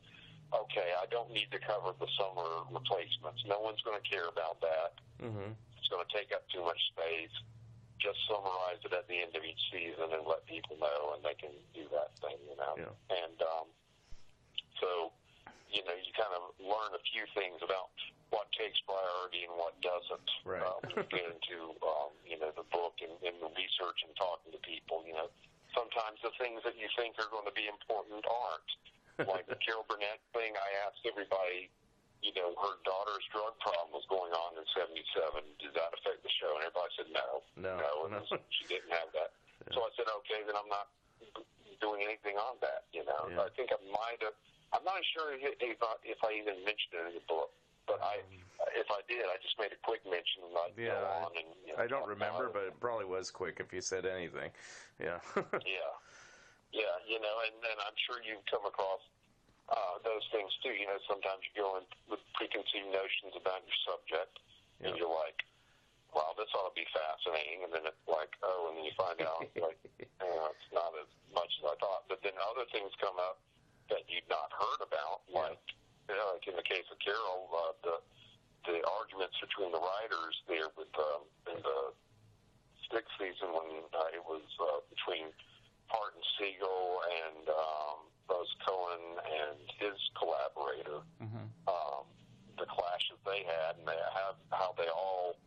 okay, I don't need to cover the summer replacements. No one's going to care about that. Mm-hmm. It's going to take up too much space. Just summarize it at the end of each season and let people know, and they can do that thing, you know. Yeah. And so, you know, you kind of learn a few things about what takes priority and what doesn't. Right. When you get into, you know, the book and the research and talking to people, you know. Sometimes the things that you think are going to be important aren't. Like the Carol Burnett thing, I asked everybody, you know, her daughter's drug problem was going on in 77. Did that affect the show? And everybody said no. She didn't have that. Yeah. So I said, okay, then I'm not doing anything on that, you know. Yeah. I think I might have, I'm not sure if I even mentioned it in the book, but if I did, I just made a quick mention and I'd go on. And, you know, I don't remember, but it probably was quick if you said anything. Yeah. Yeah, you know, and then I'm sure you've come across those things too. You know, sometimes you go in with preconceived notions about your subject, and you're like, wow, this ought to be fascinating, and then it's like, oh, and then you find out, like, it's not as much as I thought. But then other things come up that you've not heard about, like, you know, like in the case of Carol, the arguments between the writers there with in the sixth season when it was between Hart and Siegel and Buzz Cohen and his collaborator, the clashes they had, and how they all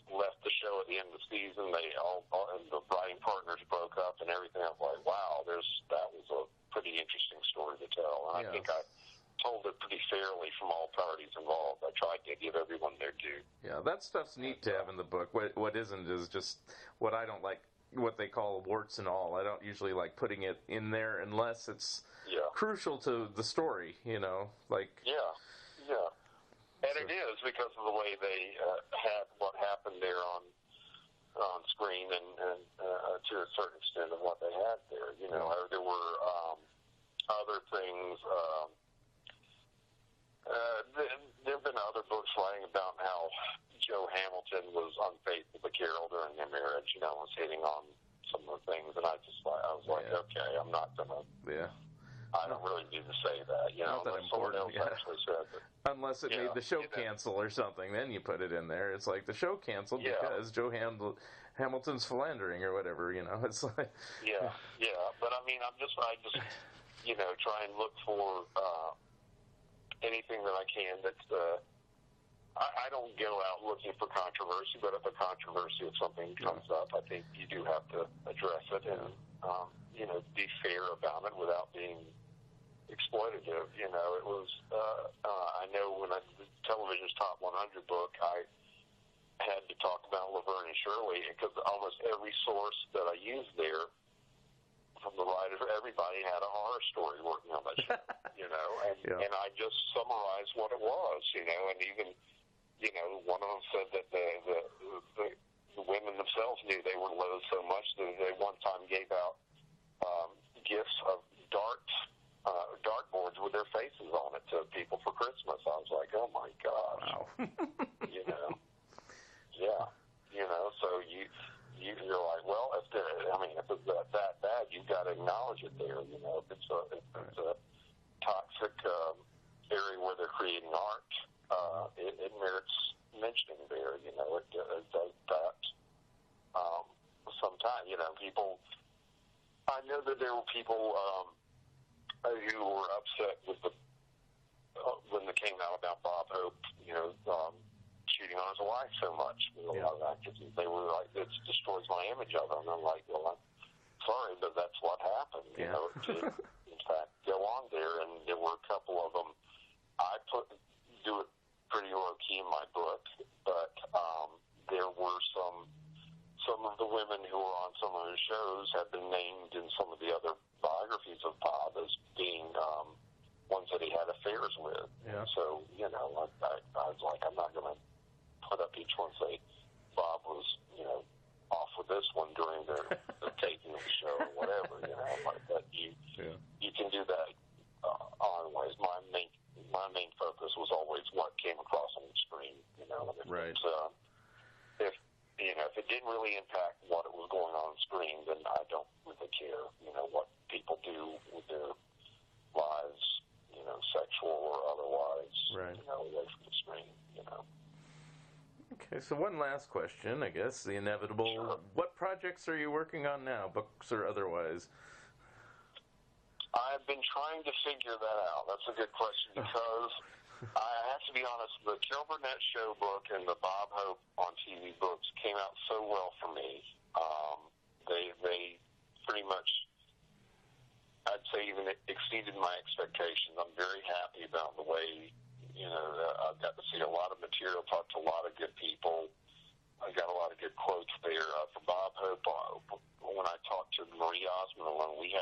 left the show at the end of the season. They all and the writing partners broke up and everything. I was like, wow, that was a pretty interesting story to tell. And I think I told it pretty fairly from all parties involved. I tried to give everyone their due. Yeah, that stuff's neat to have in the book. What isn't is just what I don't like, what they call warts and all. I don't usually like putting it in there unless it's crucial to the story, you know, like... Yeah. And it is because of the way they had what happened there on screen and to a certain extent of what they had there. You know, there were other things. There have been other books writing about how Joe Hamilton was unfaithful to Carol during their marriage, you know, was hitting on some of the things, and I was like, okay, I'm not going to... Yeah. I don't really need to say that, you know, not that someone important, else actually said that. Unless it made the show cancel or something, then you put it in there. It's like the show canceled because Joe Hamilton's philandering or whatever, you know. It's like... Yeah. But I mean, I just, you know, try and look for anything that I can that's... I don't go out looking for controversy, but if a controversy of something comes up, I think you do have to address it and, you know, be fair about it without being exploitative. You know, it was, I know when the television's Top 100 book, I had to talk about Laverne and Shirley because almost every source that I used there, from the writer, everybody had a horror story working on that show, you know, and I just summarized what it was, you know, and even, you know, one of them said that the women themselves knew they were loathed so much that they one time gave out gifts of dartboards with their faces on it to people for Christmas. I was like, oh my gosh. Wow. You know. Yeah. You know, so you're like, well, if it's that bad, you've got to acknowledge it there. You know, if it's a toxic area where they're creating art, it merits mentioning there. You know, it does that. Sometimes, you know, people. I know that there were people who were upset with when it came out about Bob Hope, you know, cheating on his wife so much. A lot of actors, they were like, it destroys my image of him. And I'm like, well, I'm sorry, but that's what happened. You know, it did, in fact, go on there, and there were a couple of them. I do it pretty low key in my book, but there were some of the women who were on some of the shows have been named in some of the other biographies of Bob as being ones that he had affairs with. Yeah. So, you know, I was like, I'm not going to put up each one and say Bob was, you know, off with this one during the taping of the show or whatever, you know. But you can do that always. My main focus was always what came across on the screen, you know. And if it didn't really impact what it was going on screen, then I don't really care, you know, what people do with their lives, you know, sexual or otherwise, you know, away from the screen, you know. Okay, so one last question, I guess, the inevitable. Sure. What projects are you working on now, books or otherwise? I've been trying to figure that out. That's a good question because I have to be honest, the Carol Burnett Show book and the Bob Hope on TV books came out so well for me. They pretty much, I'd say, even exceeded my expectations. I'm very happy about the way, you know, I've got to see a lot of material, talk to a lot of good people. I got a lot of good quotes there. For Bob Hope, when I talked to Marie Osmond alone, we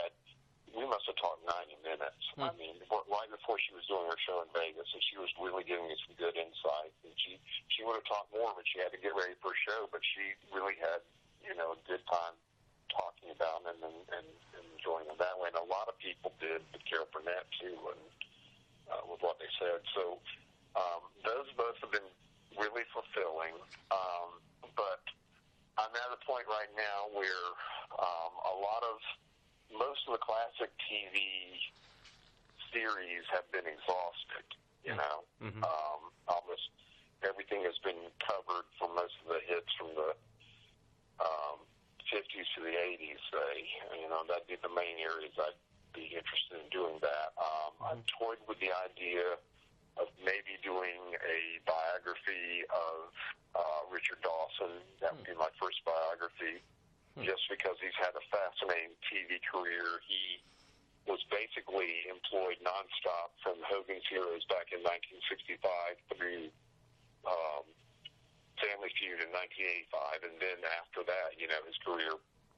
must have talked 90 minutes. I mean, right before she was doing her show in Vegas, and she was really giving me some good insight. And she would have talked more, but she had to get ready for a show. But she really had, you know, a good time talking about them and enjoying them that way. And a lot of people did with Carol Burnett, too, and with what they said. So those both have been really fulfilling. But I'm at a point right now where most of the classic TV series have been exhausted, you know. Almost everything has been covered for most of the hits from the 50s to the 80s, say. You know, that'd be the main areas I'd be interested in doing that. I've toyed with the idea of maybe doing a biography of Richard Dawson. That would be my first biography. Just because he's had a fascinating TV career. He was based basically employed nonstop from Hogan's Heroes back in 1965 through Family Feud in 1985, and then after that, his career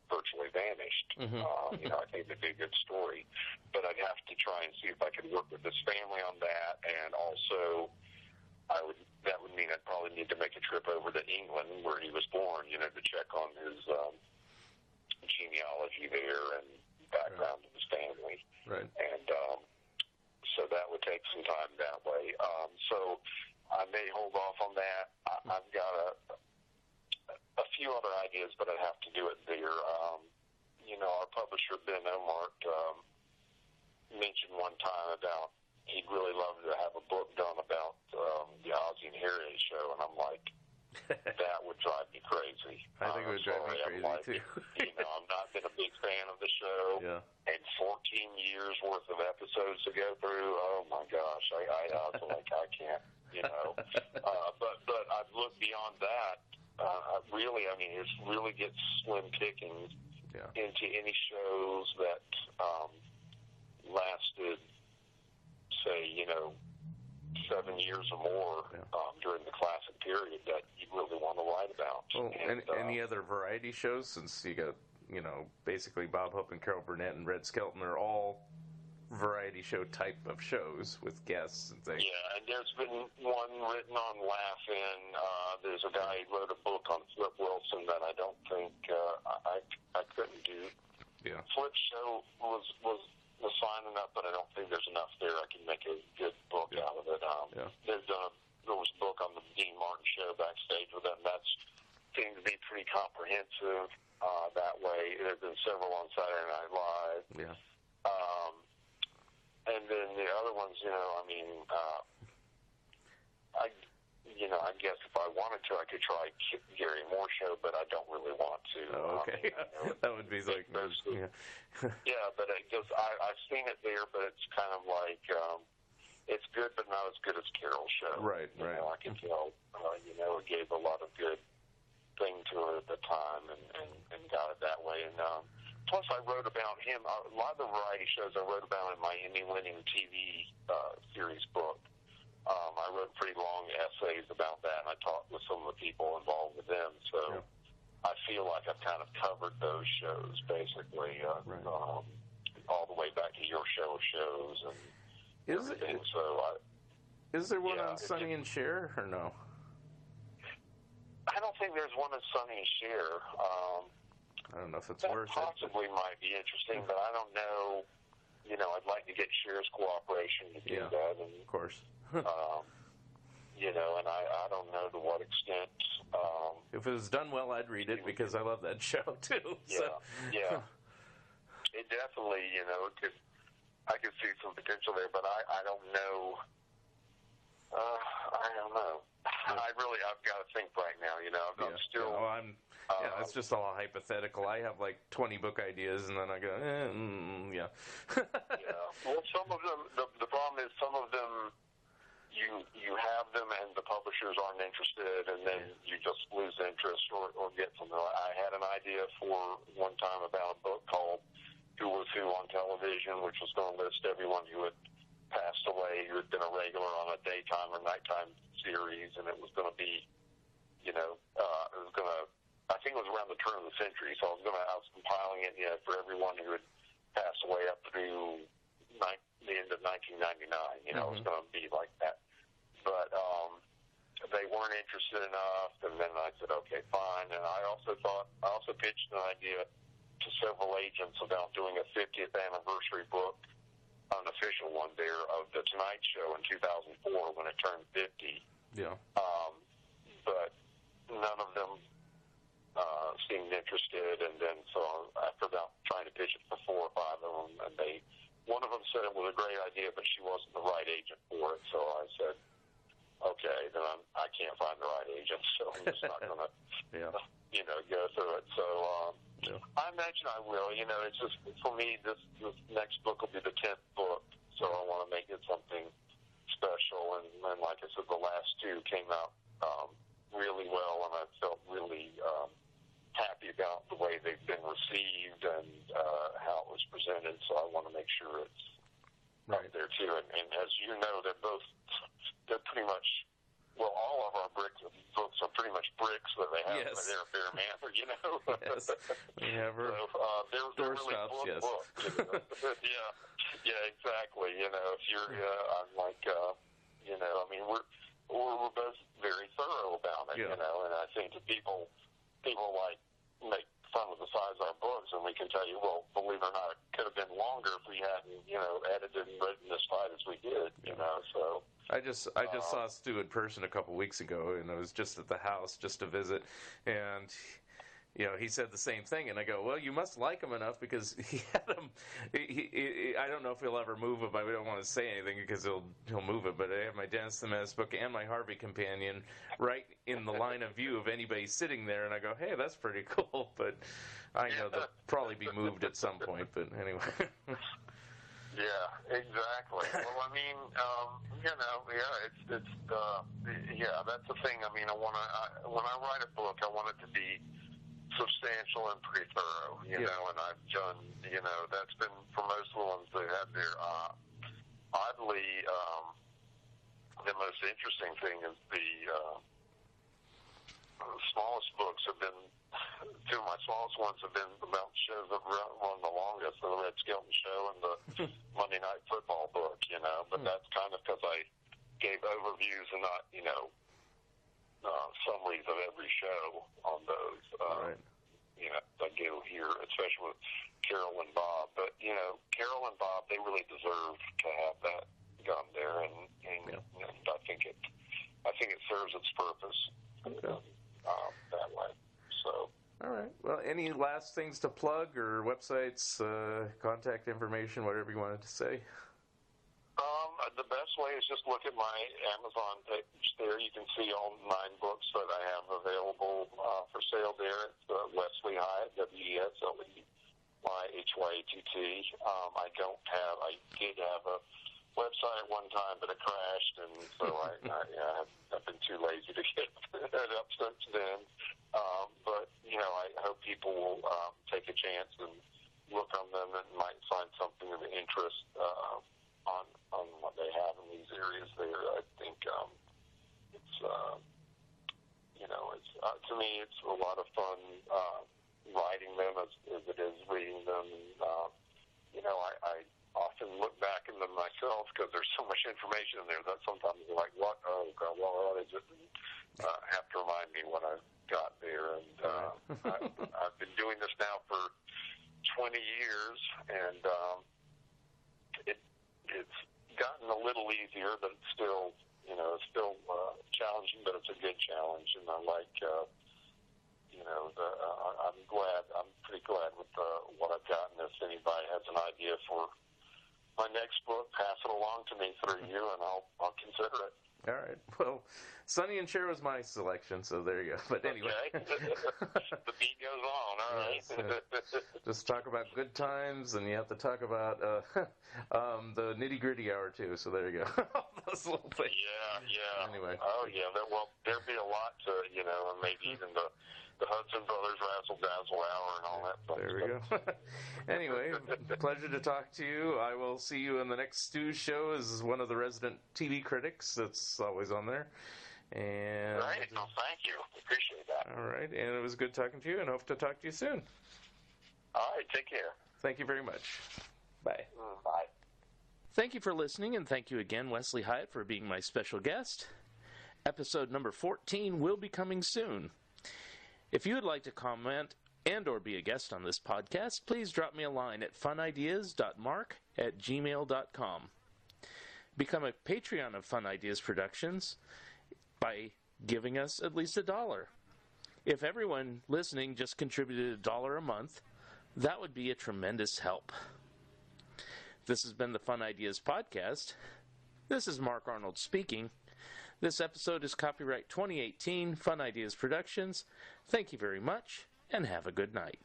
virtually vanished. I think it'd be a good story, but I'd have to try and see if I could work with his family on that, and also that would mean I'd probably need to make a trip over to England where he was born, to check on his genealogy there and background of his family. Right. And so that would take some time that way. So I may hold off on that. I've got a few other ideas, but I'd have to do it there. Our publisher, Ben Omart, mentioned one time about he'd really love to have a book done about the Ozzie and Harriet show, and I'm like, that would drive me crazy. I think it would drive me crazy, too. I'm not been a big fan of the show, and 14 years worth of episodes to go through, oh my gosh, I was like, I can't, but I've looked beyond that. Really, it really gets slim pickings into any shows that lasted, say, 7 years or more during the classic period that you really want to write about. Well, and any other variety shows, since you got, basically Bob Hope and Carol Burnett and Red Skelton are all variety show type of shows with guests and things. Yeah, and there's been one written on Laugh-In. There's a guy who wrote a book on Flip Wilson that I don't think I couldn't do. Yeah. Flip's show was fine enough, but I don't think there's enough there. I can make a good book out of it. There was a book on the Dean Martin show backstage with them. That seemed to be pretty comprehensive that way. There have been several on Saturday Night Live. Yeah. And then the other ones, I guess if I wanted to, I could try Gary Moore show, but I don't really want to. Oh, okay. That would be like, yeah, but I've seen it there, but it's kind of like, it's good, but not as good as Carol's show. Right. I can tell, it gave a lot of good thing to it at the time and got it that way. And, plus, I wrote about him. A lot of the variety shows I wrote about in my Emmy-winning TV series book. I wrote pretty long essays about that, and I talked with some of the people involved with them. So I feel like I've kind of covered those shows, basically, all the way back to your show shows and everything. Is there one on Sonny and Cher, or no? I don't think there's one on Sonny and Cher. I don't know if it's that worth possibly might be interesting, but I don't know. I'd like to get Cher's cooperation to do that. And, of course. And I don't know to what extent. If it was done well, I'd read it because I love that show too. Yeah. It definitely, I could see some potential there, but I don't know. I don't know. I've got to think right now. I'm still. It's just all hypothetical. I have like 20 book ideas, and then I go, yeah. Well, some of them. The problem is some of them. You have them, and the publishers aren't interested, and then you just lose interest or get something. I had an idea for one time about a book called Who Was Who on Television, which was going to list everyone who had passed away, who had been a regular on a daytime or nighttime series, and it was going to be, it was going to, I think it was around the turn of the century, so I was compiling it, for everyone who had passed away up through the end of 1999, it was going to be like that. But they weren't interested enough, and then I said, okay, fine. And I also pitched an idea to several agents about doing a 50th anniversary book, an official one there, of The Tonight Show in 2004 when it turned 50. Yeah. But none of them seemed interested, and then so after about trying to pitch it for 4 or 5 of them, and one of them said it was a great idea, but she wasn't the right agent for it, so I said, okay, then I can't find the right agent, so I'm just not going to, go through it. So I imagine I will. It's just, for me, this next book will be the 10th book, so I want to make it something special. And like I said, the last 2 came out really well, and I felt really happy about the way they've been received and how it was presented, so I want to make sure it's out there too. And as you know, they're pretty much, well, all of our books are pretty much bricks that they have in their fair manner, you know. Yes, we have our they're really doorstops. Yes. books, you know? yeah, exactly. You know, if you're, I'm like, you know, I mean, we're both very thorough about it, you know. And I think that people like make fun of the size of our books, and we can tell you, well, believe it or not, it could have been longer if we hadn't, you know, edited and written as tight as we did, you know. So I just saw Stu in person a couple weeks ago, and I was just at the house just to visit, and you know, he said the same thing, and I go, well, you must like him enough because he had him. I don't know if he'll ever move it, but we don't want to say anything because he'll move it. But I have my Dennis the Menace book and my Harvey Companion right in the line of view of anybody sitting there, and I go, hey, that's pretty cool. But I know they'll probably be moved at some point. But anyway. Yeah, exactly. Well, I mean, you know, it's that's the thing. I mean, when I write a book, I want it to be substantial and pretty thorough, you know, and I've done, you know, that's been for most of the ones they have there. Oddly, the most interesting thing is the smallest books have been, two of my smallest ones have been about shows that run the longest, the Red Skelton Show and the Monday Night Football book, you know, but that's kind of because I gave overviews and not, you know, summaries of every show on those. Right. You know, I do here, especially with Carol and Bob. But, you know, Carol and Bob, they really deserve to have that gun there, and I think it serves its purpose that way. So. All right. Well, any last things to plug or websites, contact information, whatever you wanted to say? The best way is just look at my Amazon page there. You can see all 9 books that I have available for sale there. It's Wesley Hyatt, WesleyHyatt. I did have a website at one time, but it crashed, and so I've been too lazy to get it up since then. But, you know, I hope people will take a chance and look on them and might find something of interest on what they have in these areas there. I think it's, you know, it's to me, it's a lot of fun writing them as it is reading them. And, you know, I often look back in them myself because there's so much information in there that sometimes you're like, what? Oh, God, what is it? And, have to remind me when I got there. And I've been doing this now for 20 years, and it's gotten a little easier, but it's still, you know, challenging, but it's a good challenge, and I like, you know, I'm pretty glad with what I've gotten. If anybody has an idea for my next book, pass it along to me through you, and I'll consider it. All right. Well, Sonny and Cher was my selection, so there you go. But anyway. Okay. The beat goes on, all right. Yes, just talk about good times, and you have to talk about the nitty-gritty hour, too, so there you go. Those little things. Yeah. Anyway. Oh, yeah. There'd be a lot to, you know, and maybe even the Hudson Brothers Razzle Dazzle Hour and all that stuff. There we go. Anyway, pleasure to talk to you. I will see you in the next Stu show as one of the resident TV critics that's always on there. And right. No, thank you. Appreciate that. All right. And it was good talking to you, and hope to talk to you soon. All right. Take care. Thank you very much. Bye. Bye. Thank you for listening, and thank you again, Wesley Hyatt, for being my special guest. Episode number 14 will be coming soon. If you would like to comment and or be a guest on this podcast, please drop me a line at funideas.mark@gmail.com. Become a Patreon of Fun Ideas Productions by giving us at least $1. If everyone listening just contributed $1 a month, that would be a tremendous help. This has been the Fun Ideas Podcast. This is Mark Arnold speaking. This episode is copyright 2018 Fun Ideas Productions. Thank you very much, and have a good night.